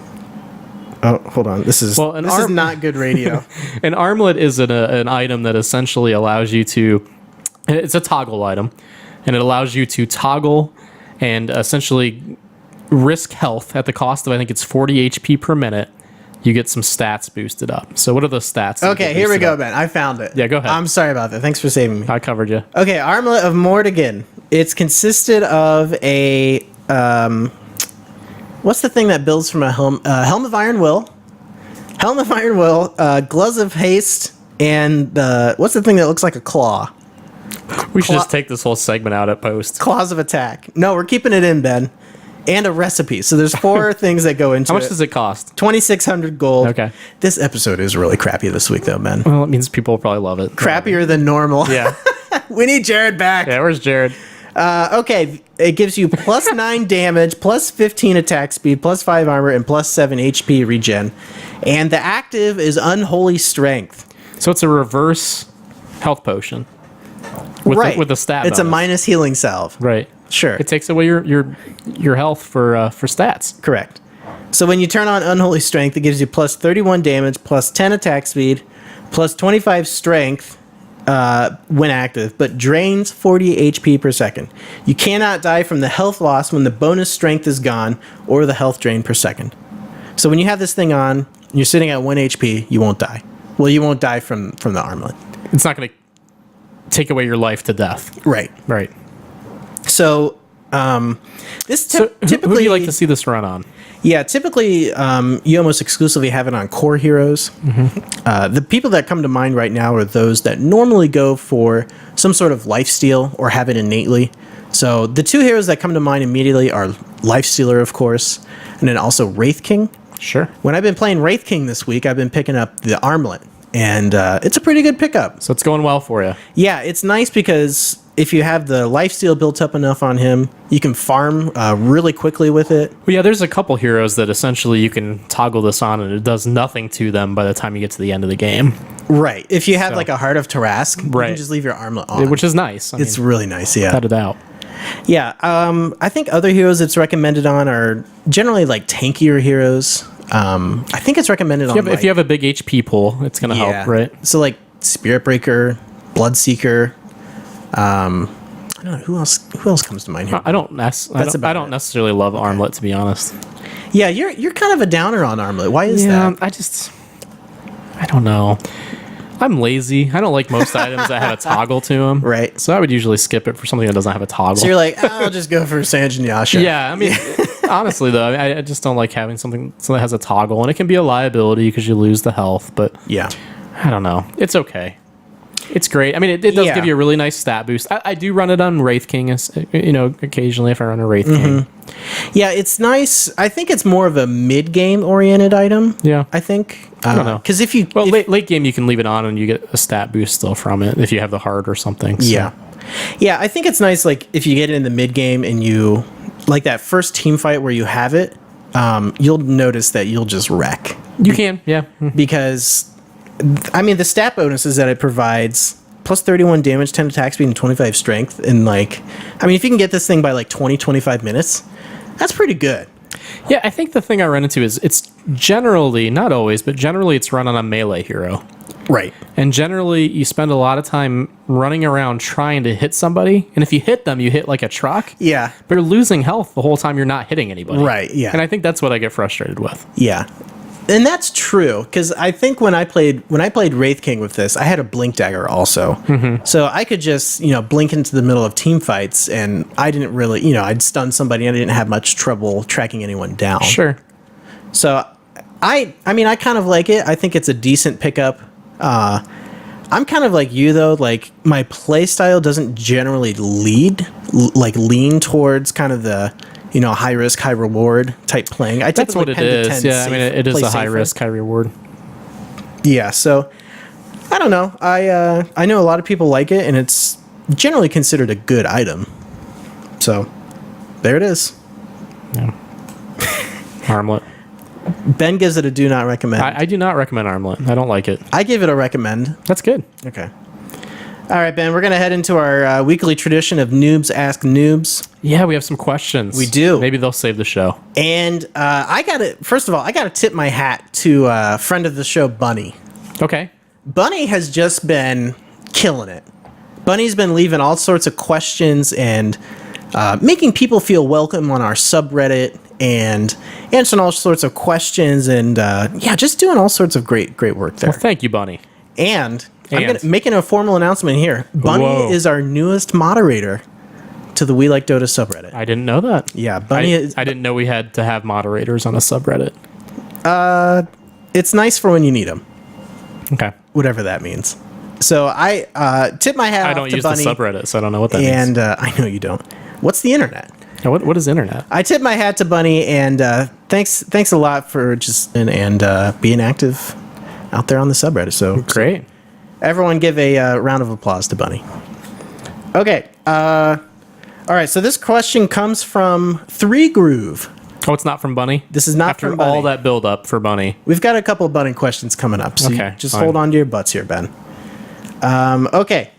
Oh, hold on. This is not good radio. An armlet is an item that essentially allows you to. It's a toggle item, and it allows you to toggle and essentially risk health at the cost of, I think it's 40 HP per minute. You get some stats boosted up. So what are the stats? Okay, here we go, Ben. I found it. Yeah, go ahead. I'm sorry about that. Thanks for saving me. I covered you. Okay, Armlet of Mordiggian. It's consisted of a what's the thing that builds from a helm? Helm of Iron Will. Helm of Iron Will. Gloves of Haste, and what's the thing that looks like a claw? We should just take this whole segment out at post. Claws of Attack. No, we're keeping it in, Ben. And a recipe. So there's 4 things that go into it. How much does it cost? 2,600 gold. Okay. This episode is really crappy this week, though, Ben. Well, it means people will probably love it. Crappier than normal. Yeah. We need Jared back. Yeah, where's Jared? Okay, it gives you plus 9 damage, plus 15 attack speed, plus 5 armor, and plus 7 HP regen. And the active is Unholy Strength. So it's a reverse health potion. With a stat It's bonus. a minus healing salve. Right. Sure. It takes away your health for stats. Correct. So when you turn on Unholy Strength, it gives you plus 31 damage, plus 10 attack speed, plus 25 strength when active, but drains 40 HP per second. You cannot die from the health loss when the bonus strength is gone or the health drain per second. So when you have this thing on, you're sitting at 1 HP, you won't die. Well, you won't die from the armlet. It's not going to take away your life to death. Right. Right. So, typically, who do you like to see this run on? Yeah, typically, you almost exclusively have it on core heroes. Mm-hmm. The people that come to mind right now are those that normally go for some sort of lifesteal or have it innately. So the 2 heroes that come to mind immediately are Lifestealer, of course, and then also Wraith King. Sure. When I've been playing Wraith King this week, I've been picking up the Armlet, and it's a pretty good pickup. So it's going well for you. Yeah, it's nice because if you have the lifesteal built up enough on him, you can farm really quickly with it. Well, yeah, there's a couple heroes that essentially you can toggle this on and it does nothing to them by the time you get to the end of the game. Right. If you have like a Heart of Tarask, you Right. can just leave your Armlet on. Which is nice. It's really nice, yeah. Cut it out. Yeah, I think other heroes it's recommended on are generally like tankier heroes. I think it's recommended on if you have a big HP pool, it's going to help, right? So like Spirit Breaker, Bloodseeker. I don't know who else comes to mind here. I don't necessarily love Armlet, to be honest. Yeah, you're kind of a downer on Armlet. Why is that? I don't know. I'm lazy. I don't like most items that have a toggle to them. Right. So I would usually skip it for something that doesn't have a toggle. So you're like, I'll just go for Sanj and Yasha. Yeah, I mean, honestly though, I just don't like having something that has a toggle, and it can be a liability because you lose the health. But yeah, I don't know. It's okay. It's great. I mean, it does give you a really nice stat boost. I do run it on Wraith King, occasionally if I run a Wraith King. Yeah, it's nice. I think it's more of a mid-game oriented item. Yeah. I think. I don't know. Because late game, you can leave it on and you get a stat boost still from it if you have the heart or something. So. Yeah. Yeah, I think it's nice, like, if you get it in the mid-game and you, like that first team fight where you have it, you'll notice that you'll just wreck. You can, yeah. Because, I mean, the stat bonuses that it provides, plus 31 damage, 10 attack speed, and 25 strength, and, like, I mean, if you can get this thing by, like, 20, 25 minutes, that's pretty good. Yeah, I think the thing I run into is it's generally, not always, but generally it's run on a melee hero. Right. And generally you spend a lot of time running around trying to hit somebody, and if you hit them, you hit like a truck. Yeah. But you're losing health the whole time you're not hitting anybody. Right, yeah. And I think that's what I get frustrated with. Yeah. And that's true, because I think when I played Wraith King with this, I had a Blink Dagger also. Mm-hmm. So I could just, blink into the middle of team fights, and I didn't really, I'd stun somebody, and I didn't have much trouble tracking anyone down. Sure. So I mean, I kind of like it. I think it's a decent pickup. I'm kind of like you, though. Like, my play style doesn't generally lean towards kind of the, high risk, high reward type playing. That's what it is. Yeah, I mean, it is a high risk, high reward. Yeah, so I don't know. I know a lot of people like it, and it's generally considered a good item. So there it is. Yeah. Armlet. Ben gives it a do not recommend. I do not recommend Armlet. I don't like it. I give it a recommend. That's good. Okay. All right, Ben, we're going to head into our weekly tradition of Noobs Ask Noobs. Yeah, we have some questions. We do. Maybe they'll save the show. And first of all, I got to tip my hat to a friend of the show, Bunny. Okay. Bunny has just been killing it. Bunny's been leaving all sorts of questions and making people feel welcome on our subreddit and answering all sorts of questions and just doing all sorts of great work there. Well, thank you, Bunny. And I'm making a formal announcement here. Bunny is our newest moderator to the We Like Dota subreddit. I didn't know that. Yeah, Bunny I didn't know we had to have moderators on a subreddit. It's nice for when you need them. Okay. Whatever that means. So I tip my hat off to Bunny. I don't use the subreddit, so I don't know what that means. And I know you don't. What's the internet? What is internet? I tip my hat to Bunny, and thanks a lot for just and being active out there on the subreddit. So great. Everyone give a round of applause to Bunny. Okay. All right. So this question comes from 3Groove. Oh, it's not from Bunny? This is not from Bunny. After all that build up for Bunny. We've got a couple of Bunny questions coming up. So okay, just hold on to your butts here, Ben. Okay.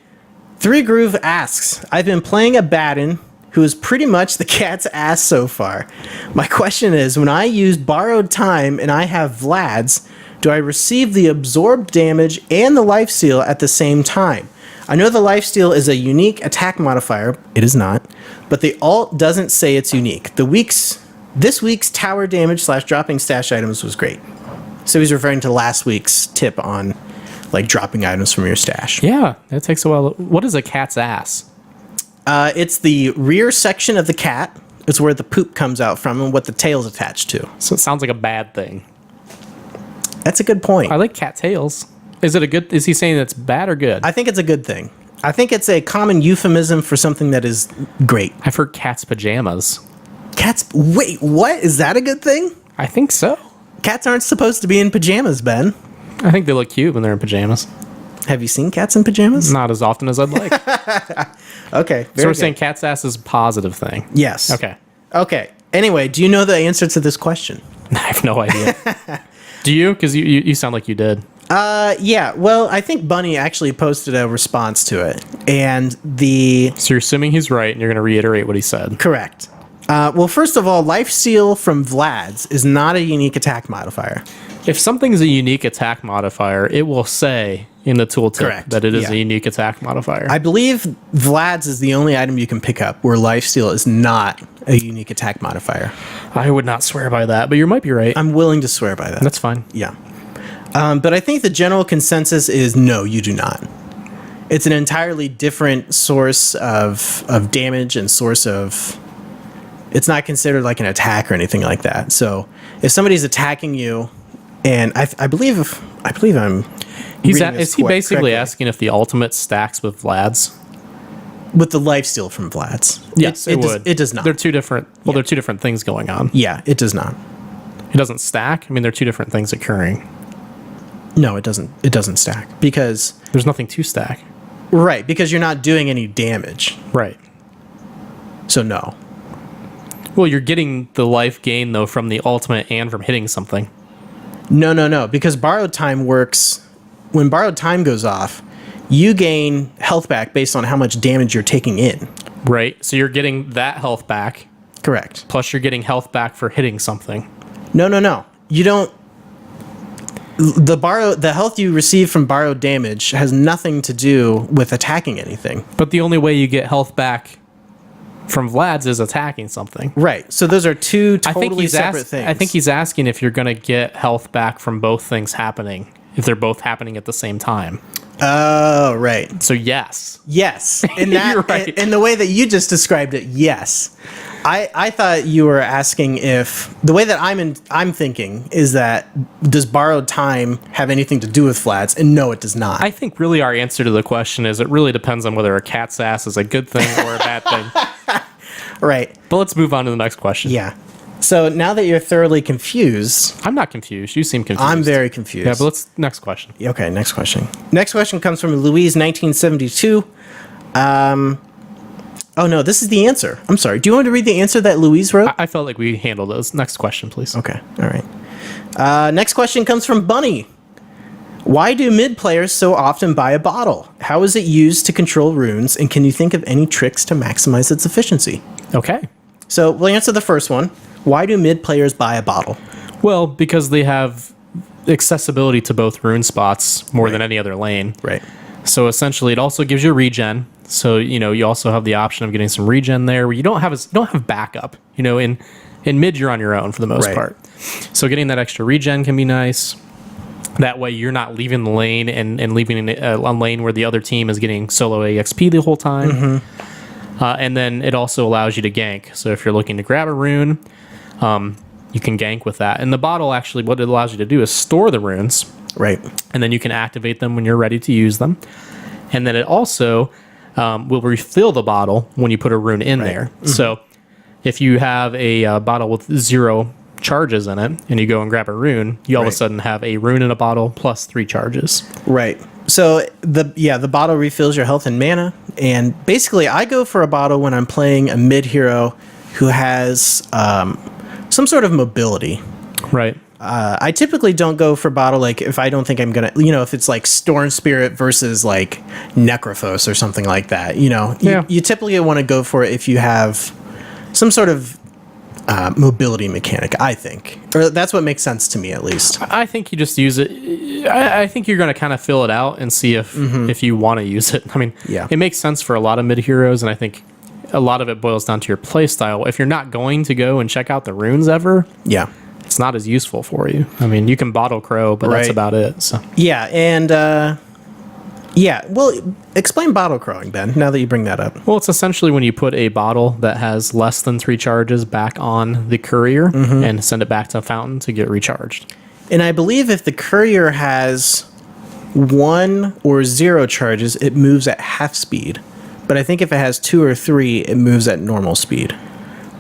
3Groove asks, I've been playing a Batten who is pretty much the cat's ass so far. My question is, when I use borrowed time and I have Vlad's, do I receive the absorbed damage and the lifesteal at the same time? I know the lifesteal is a unique attack modifier. It is not. But the alt doesn't say it's unique. This week's tower damage / dropping stash items was great. So he's referring to last week's tip on like dropping items from your stash. Yeah, that takes a while. What is a cat's ass? It's the rear section of the cat. It's where the poop comes out from and what the tail's attached to. So it sounds like a bad thing. That's a good point. I like cat tails. Is he saying that's bad or good? I think it's a good thing. I think it's a common euphemism for something that is great. I've heard cat's pajamas. Wait, what? Is that a good thing? I think so. Cats aren't supposed to be in pajamas, Ben. I think they look cute when they're in pajamas. Have you seen cats in pajamas? Not as often as I'd like. Okay. So we're saying cat's ass is a positive thing. Yes. Okay. Anyway, do you know the answer to this question? I have no idea. Do you? Because you sound like you did. Yeah. Well, I think Bunny actually posted a response to it. And So you're assuming he's right, and you're going to reiterate what he said. Correct. Well, first of all, Lifesteal from Vlad's is not a unique attack modifier. If something's a unique attack modifier, it will say in the tooltip that it is a unique attack modifier. I believe Vlad's is the only item you can pick up where Lifesteal is not a unique attack modifier. I would not swear by that, but you might be right. I'm willing to swear by that. That's fine. Yeah. But I think the general consensus is no, you do not. It's an entirely different source of damage and source of... It's not considered like an attack or anything like that. So if somebody's attacking you, and I believe I'm... Is he basically correctly asking if the ultimate stacks with Vlad's? With the lifesteal from Vlad's. Yes, it would. It does not. They're two different... Well, they're two different things going on. Yeah, it does not. It doesn't stack? I mean, they're two different things occurring. No, it doesn't. It doesn't stack because... There's nothing to stack. Right, because you're not doing any damage. Right. So no. Well, you're getting the life gain, though, from the ultimate and from hitting something. No, because borrowed time works... When borrowed time goes off, you gain health back based on how much damage you're taking in. Right, so you're getting that health back. Correct. Plus you're getting health back for hitting something. No. You don't... The health you receive from borrowed damage has nothing to do with attacking anything. But the only way you get health back from Vlad's is attacking something. Right. So those are two totally separate things. I think he's asking if you're going to get health back from both things happening, if they're both happening at the same time. Oh, right. So yes. Yes. You're right. In the way that you just described it, yes. I thought you were asking if the way that I'm thinking is that does borrowed time have anything to do with Vlad's? And no, it does not. I think really our answer to the question is it really depends on whether a cat's ass is a good thing or a bad thing. Right. But let's move on to the next question. Yeah. So now that you're thoroughly confused... I'm not confused. You seem confused. I'm very confused. Yeah, but next question. Okay, next question. Next question comes from Louise, 1972. Oh, no, this is the answer. I'm sorry. Do you want to read the answer that Louise wrote? I felt like we handled those. Next question, please. Okay, all right. Next question comes from Bunny. Why do mid players so often buy a bottle? How is it used to control runes? And can you think of any tricks to maximize its efficiency? Okay. So we'll answer the first one. Why do mid players buy a bottle? Well, because they have accessibility to both rune spots more than any other lane. Right. So essentially, it also gives you regen. So you also have the option of getting some regen there, where you don't have backup. In mid, you're on your own for the most part. So getting that extra regen can be nice. That way, you're not leaving the lane and leaving a lane where the other team is getting solo EXP the whole time. And then it also allows you to gank. So if you're looking to grab a rune, you can gank with that. And the bottle, actually, what it allows you to do is store the runes. Right. And then you can activate them when you're ready to use them. And then it also will refill the bottle when you put a rune in there. So if you have a bottle with 0 charges in it and you go and grab a rune, you all of a sudden have a rune in a bottle plus 3 charges. Right. So the bottle refills your health and mana. And basically, I go for a bottle when I'm playing a mid hero who has some sort of mobility. Right. I typically don't go for bottle like if I don't think I'm gonna, if it's like Storm Spirit versus like Necrophos or something like that. You typically want to go for it if you have some sort of mobility mechanic, I think, or that's what makes sense to me, at least. I think you just use it. I think you're going to kind of fill it out and see if you want to use it. I mean, it makes sense for a lot of mid heroes, and I think a lot of it boils down to your play style. If you're not going to go and check out the runes ever, it's not as useful for you. I mean, you can bottle crow, but that's about it. So well, explain bottle crowing, Ben, now that you bring that up. Well, it's essentially when you put a bottle that has less than 3 charges back on the courier and send it back to a fountain to get recharged. And I believe if the courier has 1 or 0 charges, it moves at half speed. But I think if it has 2 or 3, it moves at normal speed.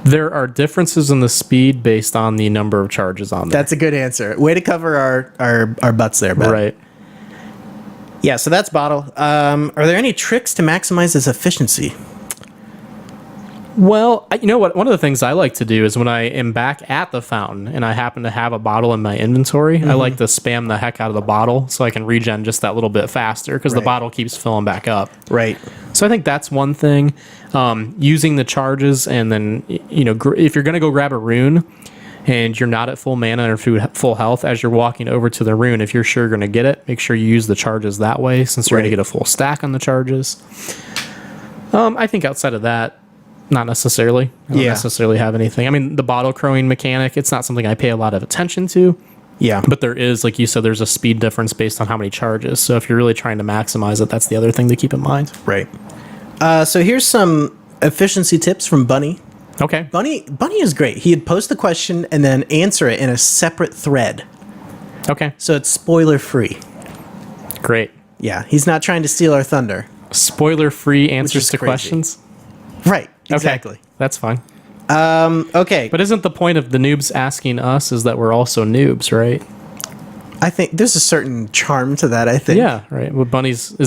There are differences in the speed based on the number of charges on there. That's a good answer. Way to cover our butts there, Ben. Right. Yeah, so that's bottle. Are there any tricks to maximize its efficiency? Well, you know what? One of the things I like to do is when I am back at the fountain and I happen to have a bottle in my inventory, I like to spam the heck out of the bottle so I can regen just that little bit faster because the bottle keeps filling back up. Right. So I think that's one thing. Using the charges, and then, if you're going to go grab a rune and you're not at full mana or full health as you're walking over to the rune, if you're sure you're going to get it, make sure you use the charges that way since you're going to get a full stack on the charges. I think outside of that, not necessarily. I don't necessarily have anything. I mean, the bottle crowing mechanic, it's not something I pay a lot of attention to. Yeah. But there is, like you said, there's a speed difference based on how many charges. So if you're really trying to maximize it, that's the other thing to keep in mind. Right. So here's some efficiency tips from Bunny. Okay. Bunny is great. He'd post the question and then answer it in a separate thread. Okay. So it's spoiler free. Great. Yeah. He's not trying to steal our thunder. Spoiler free answers to questions? Right. Exactly. Okay. That's fine. Okay. But isn't the point of the noobs asking us is that we're also noobs, right? I think there's a certain charm to that, I think. Yeah, right. Well, Bunny as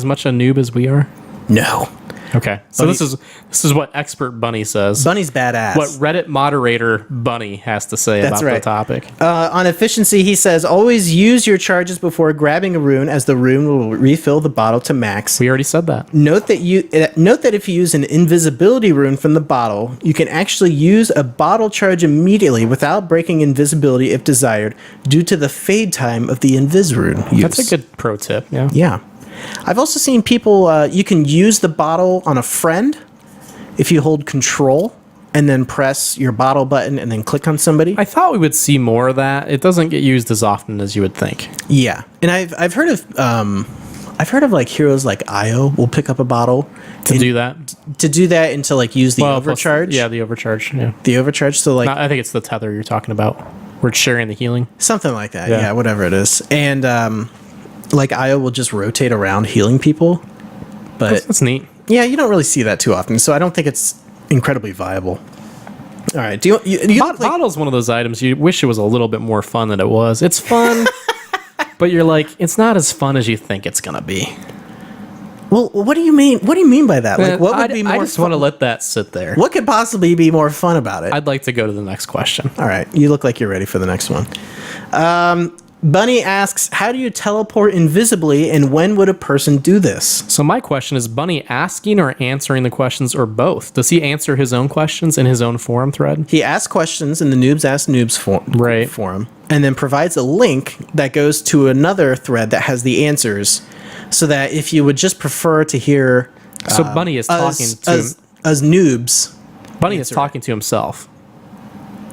much a noob as we are? No. Okay. So this is what expert Bunny says. Bunny's badass. What Reddit moderator Bunny has to say about the topic. On efficiency, he says, always use your charges before grabbing a rune, as the rune will refill the bottle to max. We already said that. Note that if you use an invisibility rune from the bottle, you can actually use a bottle charge immediately without breaking invisibility if desired, due to the fade time of the invis rune use. That's a good pro tip. Yeah. Yeah. I've also seen people, you can use the bottle on a friend if you hold control and then press your bottle button and then click on somebody. I thought we would see more of that. It doesn't get used as often as you would think. Yeah. And I've heard of like heroes like Io will pick up a bottle to do that and to like use the overcharge. The overcharge. Yeah. The overcharge. So like, I think it's the tether you're talking about. We're sharing the healing. Something like that. Yeah, whatever it is. And, like Io will just rotate around healing people, but that's neat. Yeah, you don't really see that too often, so I don't think it's incredibly viable. All right, bottle's one of those items you wish it was a little bit more fun than it was. It's fun, but you're like, it's not as fun as you think it's gonna be. Well, what do you mean? What do you mean by that? Like, what would be more? I just want to let that sit there. What could possibly be more fun about it? I'd like to go to the next question. All right, you look like you're ready for the next one. Bunny asks, how do you teleport invisibly, and when would a person do this? So my question is, Bunny asking or answering the questions, or both? Does he answer his own questions in his own forum thread? He asks questions in the Noobs Ask Noobs forum, and then provides a link that goes to another thread that has the answers, so that if you would just prefer to hear... So Bunny is talking to... As noobs... Bunny is talking to himself.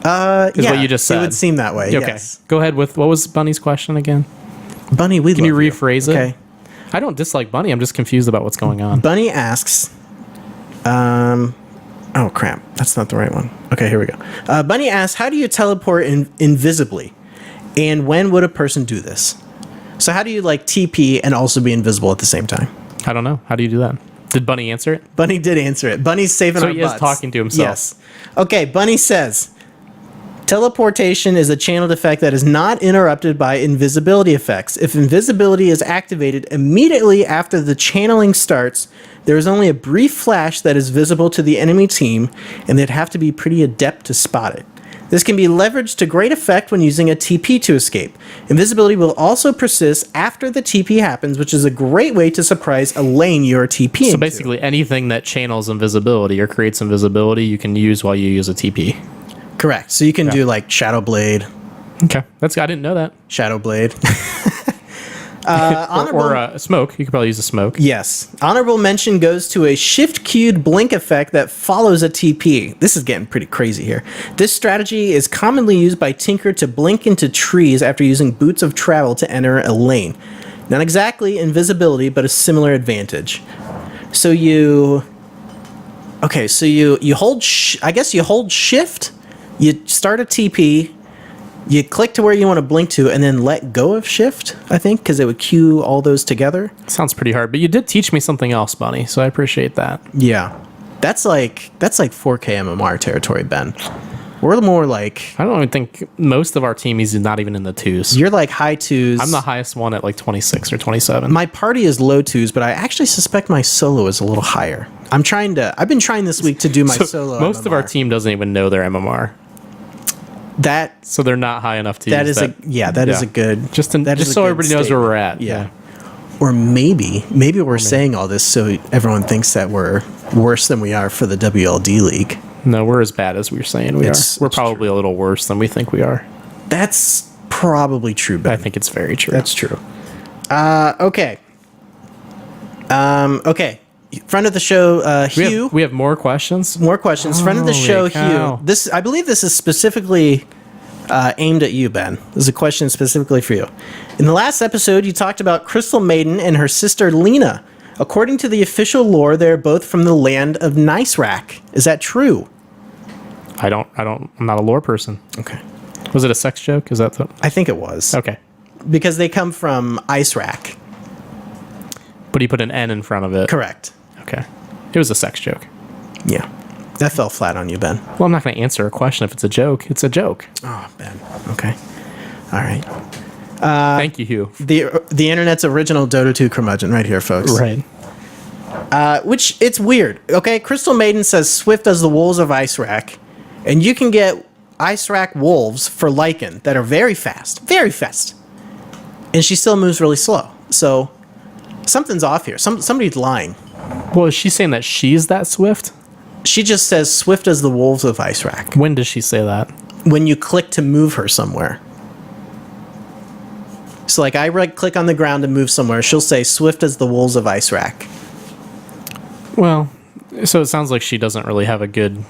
What you just said. It would seem that way. Okay. Yes. Go ahead with what was Bunny's question again? Bunny, Can you rephrase it? Okay. I don't dislike Bunny. I'm just confused about what's going on. Bunny asks, oh crap, that's not the right one. Okay, here we go. Bunny asks, how do you teleport invisibly, and when would a person do this? So how do you like TP and also be invisible at the same time? I don't know. How do you do that? Did Bunny answer it? Bunny did answer it. Bunny's saving our butts. So he is talking to himself. Yes. Okay, Bunny says, teleportation is a channeled effect that is not interrupted by invisibility effects. If invisibility is activated immediately after the channeling starts, there is only a brief flash that is visible to the enemy team, and they'd have to be pretty adept to spot it. This can be leveraged to great effect when using a TP to escape. Invisibility will also persist after the TP happens, which is a great way to surprise a lane you're TPing. So basically anything that channels invisibility or creates invisibility, you can use while you use a TP. Correct. So you can do like Shadow Blade. Okay. I didn't know that. Shadow Blade. or smoke. You could probably use a smoke. Yes. Honorable mention goes to a shift-cued blink effect that follows a TP. This is getting pretty crazy here. This strategy is commonly used by Tinker to blink into trees after using Boots of Travel to enter a lane. Not exactly invisibility, but a similar advantage. So you hold, I guess you hold shift, you start a TP, you click to where you want to blink to, and then let go of shift, I think, because it would queue all those together. Sounds pretty hard, but you did teach me something else, Bunny, so I appreciate that. Yeah. That's like 4K MMR territory, Ben. We're more like... I don't even think most of our team is not even in the twos. You're like high twos. I'm the highest one at like 26 or 27. My party is low twos, but I actually suspect my solo is a little higher. I've been trying this week to do my solo most MMR. of our team doesn't even know their MMR. So they're not high enough to that use is that. That is a good... Just so everybody knows where we're at. Yeah. Or maybe we're saying all this so everyone thinks that we're worse than we are for the WLD League. No, we're as bad as we're saying we are. We're probably a little worse than we think we are. That's probably true, Ben. I think it's very true. That's true. Okay. Okay. Friend of the show, Hugh. We have more questions? More questions. Friend of the show, Hugh. I believe this is specifically aimed at you, Ben. This is a question specifically for you. In the last episode, you talked about Crystal Maiden and her sister Lena. According to the official lore, they're both from the land of Nice Rack. Is that true? I'm not a lore person. Okay. Was it a sex joke? Is that the... I think it was. Okay. Because they come from Ice Rack. But he put an N in front of it. Correct. Okay. It was a sex joke. Yeah. That fell flat on you, Ben. Well, I'm not going to answer a question if it's a joke. It's a joke. Oh, Ben. Okay. All right. Thank you, Hugh. The internet's original Dota 2 curmudgeon right here, folks. Right. Which, it's weird. Okay, Crystal Maiden says swift as the wolves of Ice Rack. And you can get Ice Rack wolves for Lycan that are very fast. Very fast. And she still moves really slow. So, something's off here. Somebody's lying. Well, is she saying that she's that swift? She just says swift as the wolves of Ice Rack. When does she say that? When you click to move her somewhere. So like I right-click on the ground to move somewhere, she'll say swift as the wolves of Ice Rack. Well, so it sounds like she doesn't really have a good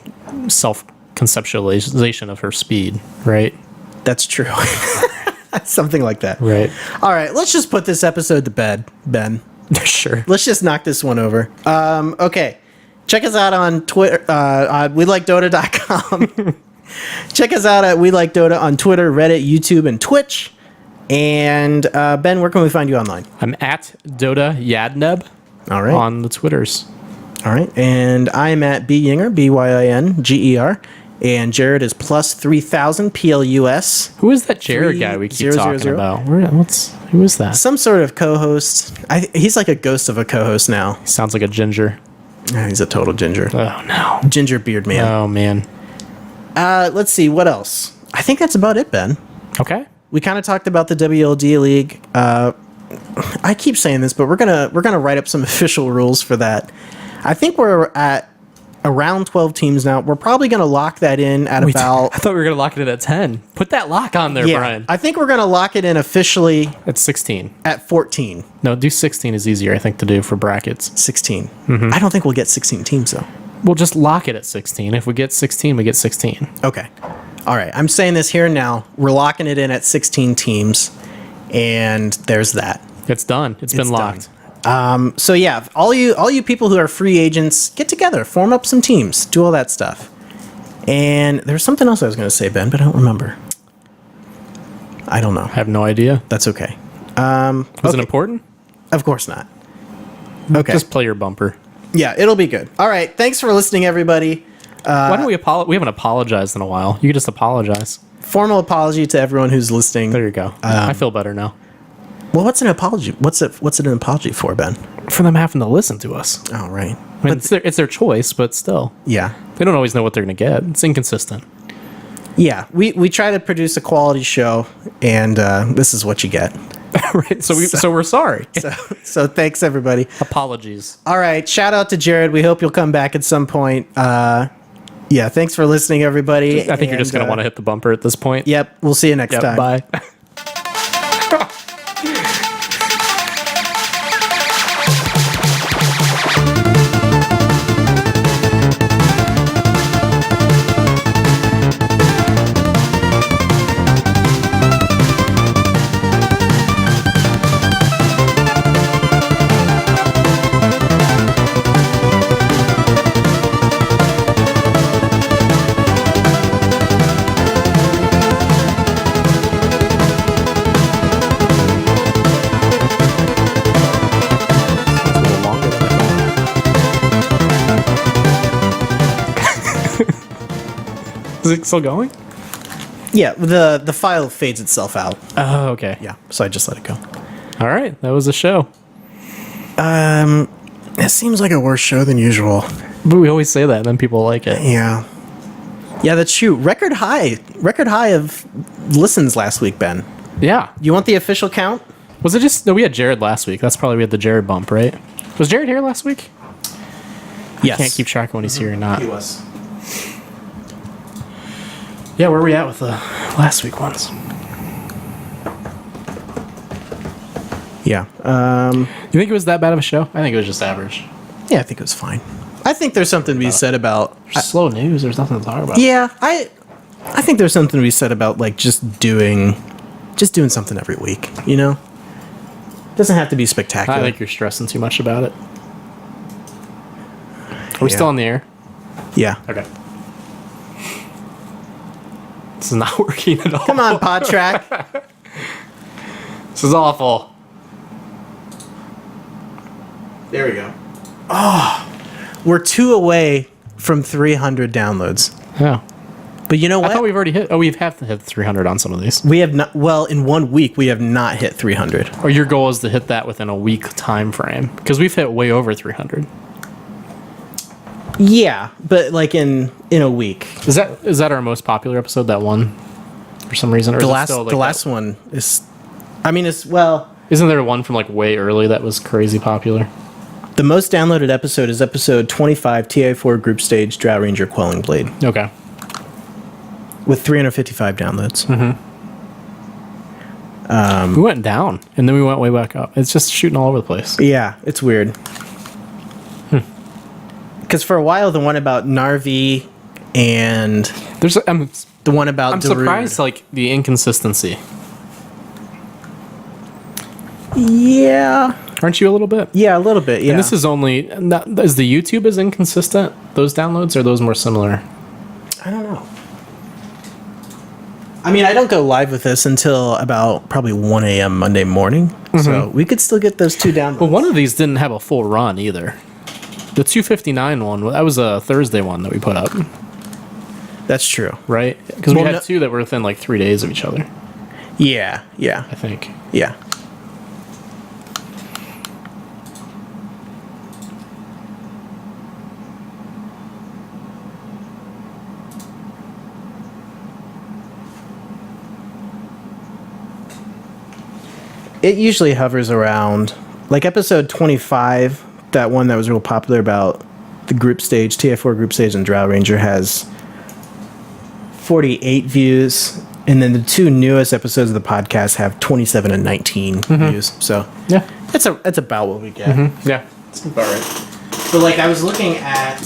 self-conceptualization of her speed, right? That's true. Something like that. Right. All right, let's just put this episode to bed, Ben. Sure. Let's just knock this one over. Okay. Check us out on Twitter, WeLikeDota.com. Check us out at We Like Dota on Twitter, Reddit, YouTube, and Twitch. And Ben, where can we find you online? I'm at Dota Yadneb. All right. On the Twitters. All right. And I'm at B Yinger, BYINGER. And Jared is plus 3000 PLUS. Who is that Jared guy we keep talking about? Who is that? Some sort of co-host. He's like a ghost of a co-host now. He sounds like a ginger. He's a total ginger. Oh, no. Ginger beard man. Oh, man. Let's see. What else? I think that's about it, Ben. Okay. we kind of talked about the WLD League. I keep saying this, but we're gonna write up some official rules for that. I think we're at around 12 teams now. We're probably going to lock that in at about... I thought we were going to lock it in at 10. Put that lock on there, Brian. I think we're going to lock it in officially... At 16. At 14. No, do 16 is easier, I think, to do for brackets. 16. Mm-hmm. I don't think we'll get 16 teams, though. We'll just lock it at 16. If we get 16, we get 16. Okay. All right. I'm saying this here and now. We're locking it in at 16 teams, and there's that. It's done. It's been locked. So yeah, all you people who are free agents, get together, form up some teams, do all that stuff. And there's something else I was going to say, Ben, but I don't remember. I don't know. I have no idea. That's okay. Was it important? Of course not. Okay. Just play your bumper. Yeah, it'll be good. All right. Thanks for listening, everybody. Why don't we apologize? We haven't apologized in a while. You could just apologize. Formal apology to everyone who's listening. There you go. I feel better now. Well, what's an apology? What's it an apology for, Ben? For them having to listen to us. Oh, right. I mean, it's their choice, but still. Yeah. They don't always know what they're going to get. It's inconsistent. Yeah. We try to produce a quality show, and this is what you get. Right. So we're sorry. So thanks, everybody. Apologies. All right. Shout out to Jared. We hope you'll come back at some point. Yeah. Thanks for listening, everybody. I think you're just going to want to hit the bumper at this point. Yep. We'll see you next time. Bye. Is it still going? Yeah, the file fades itself out. Oh, okay. Yeah, so I just let it go. All right, that was the show. It seems like a worse show than usual. But we always say that, and then people like it. Yeah. Yeah, that's true. Record high of listens last week, Ben. Yeah. You want the official count? Was it just... No, we had Jared last week. That's probably we had the Jared bump, right? Was Jared here last week? Yes. I can't keep track of when he's here or not. He was. Yeah, where are we at with the last week ones? Yeah. You think it was that bad of a show? I think it was just average. Yeah, I think it was fine. I think there's something to be said about... slow news. There's nothing to talk about. Yeah, I think there's something to be said about, like, just doing something every week, you know? Doesn't have to be spectacular. I think you're stressing too much about it. Are we still on the air? Yeah. Okay. This is not working at all. Come on, PodTrack. This is awful. There we go. Oh, we're 2 away from 300 downloads. Yeah. But you know what? I thought we've already hit... Oh, we have to hit 300 on some of these. We have not... Well, in 1 week, we have not hit 300. Or your goal is to hit that within a week time frame. Because we've hit way over 300. Yeah, but like in a week. Is that our most popular episode? That one, for some reason, or the is last it still like the last one is. I mean, it's well. Isn't there one from like way early that was crazy popular? The most downloaded episode is episode 25, TI4 Group Stage Drow Ranger Quelling Blade. Okay. With 355 downloads. Mm-hmm. We went down and then we went way back up. It's just shooting all over the place. Yeah, it's weird. Because for a while, the one about Narvi and there's the one about I'm Darude. surprised, like the inconsistency. Yeah. Aren't you a little bit? Yeah, a little bit. Yeah. And this is only is the YouTube as inconsistent? Those downloads, or are those more similar? I don't know. I mean, I don't go live with this until about probably 1 a.m. Monday morning, so we could still get those 2 downloads. Well, one of these didn't have a full run either. The 259 one, that was a Thursday one that we put up. That's true. Right? Because we had 2 that were within like 3 days of each other. Yeah, I think. Yeah. It usually hovers around, like episode 25, that one that was real popular about the group stage, TF4 group stage, and Drow Ranger has 48 views. And then the two newest episodes of the podcast have 27 and 19 views. So Yeah. that's about what we get. Yeah. That's about right. But like I was looking at,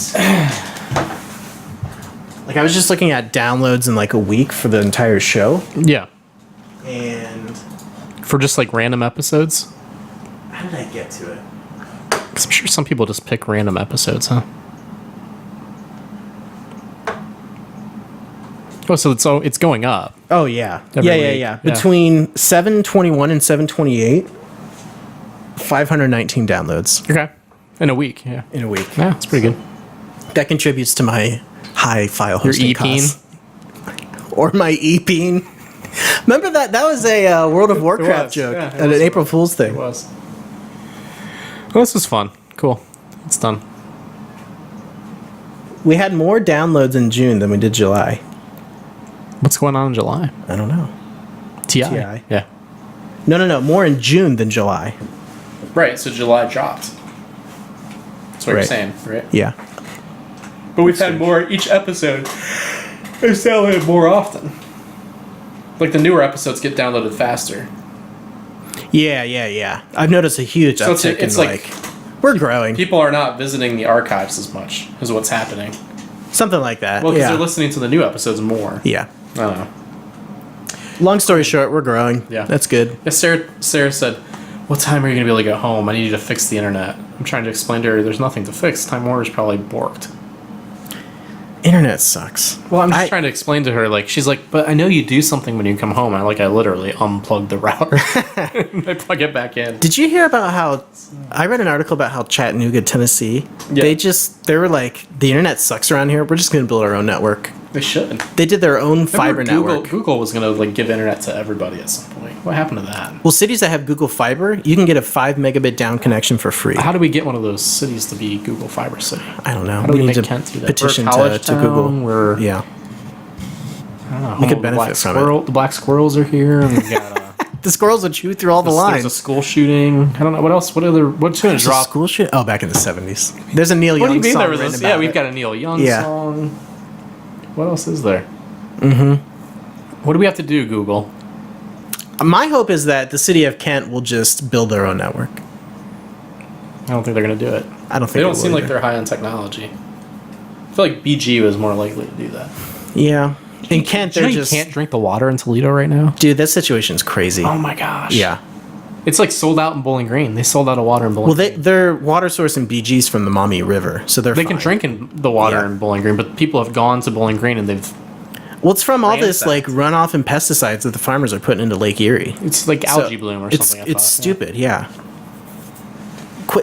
like I was just looking at downloads in like a week for the entire show. Yeah. And For just like random episodes? how did I get to it? 'Cause I'm sure some people just pick random episodes, huh? Oh, so it's going up. Oh yeah, Every yeah. week. Yeah. Between 721 and 728, 519 downloads Okay. In a week, yeah. in a week. Yeah, it's pretty good. That contributes to my high file hosting EP-ing? costs. Or my EP-ing. Remember that? That was a World of Warcraft was, joke yeah, it at an was. April Fool's thing. It was. Well, this is fun. Cool. It's done. We had more downloads in June than we did July. What's going on in July? I don't know. TI. TI. Yeah. No. More in June than July. Right, so July dropped. That's what Right. you're saying, right? Yeah. But we've had more each episode. It's downloaded more often. Like the newer episodes get downloaded faster. Yeah. I've noticed a huge So uptick it's in like we're growing. people are not visiting the archives as much, is what's happening. Something like that. Well, because yeah. they're listening to the new episodes more. Yeah. I don't know. Long story short, we're growing. Yeah. That's good. Yeah, Sarah said, "What time are you going to be able to get home? I need you to fix the internet." I'm trying to explain to her there's nothing to fix. Time Warner's probably borked. Internet sucks. Well, I'm just trying to explain to her, like, she's like, "But I know you do something when you come home." I literally unplug the router. I plug it back in. Did you hear about how I read an article about how Chattanooga, Tennessee, Yeah. they were like, the internet sucks around here. We're just going to build our own network. They should. They did their own fiber Remember network. Google was going to like give internet to everybody at some point. What happened to that? Well, cities that have Google Fiber, you can get a 5 megabit down connection for free. How do we get one of those cities to be Google Fiber City? I don't know. How do we need make to Kent do that? petition We're a to college Google. town, we're- Yeah. I don't know. We could the benefit black from squirrel, The black squirrels are here. And we got The squirrels would chew through all the there's a lines. school shooting. I don't know what else. What's going to There's a drop? school shit? Oh, back in the 70s. There's a Neil Young What do you mean song there was written this? about Yeah, we've it. got a Neil Young Yeah. song. What else is there? Mm-hmm. What do we have to do, Google? My hope is that the city of Kent will just build their own network. I don't think they're going to do it. I don't think They don't will seem like either. they're high on technology. I feel like BG was more likely to do that. Yeah. In Kent, Do you they're know just... you can't drink the water in Toledo right now? Dude, that situation's crazy. Oh my gosh. Yeah. It's like sold out in Bowling Green. They sold out of water in Bowling Well, Green. their water source in BG's from the Maumee River, so they're They fine. can drink in the water Yeah. in Bowling Green, but people have gone to Bowling Green and they've... Well, it's from all this ransacked. like runoff and pesticides that the farmers are putting into Lake Erie. It's like So algae bloom or it's, something. It's stupid, yeah.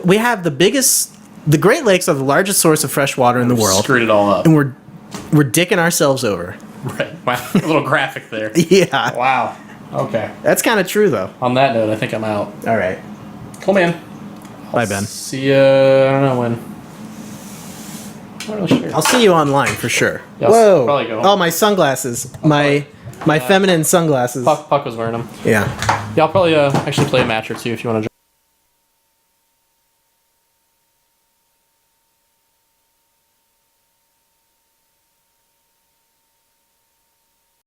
We have the biggest... The Great Lakes are the largest source of fresh water in the world, Screwed it all up. and we're dicking ourselves over. Right. Wow. A little graphic there. Yeah. Wow. Okay. That's kind of true, though. On that note, I think I'm out. All right. Cool, man. Bye, Ben. See ya. I don't know when. I'm not really sure. I'll see you online for sure. Yeah, I'll Whoa! probably go home. Oh, my sunglasses. My feminine sunglasses. Puck was wearing them. Yeah. Yeah, I'll probably actually play a match or two if you want to.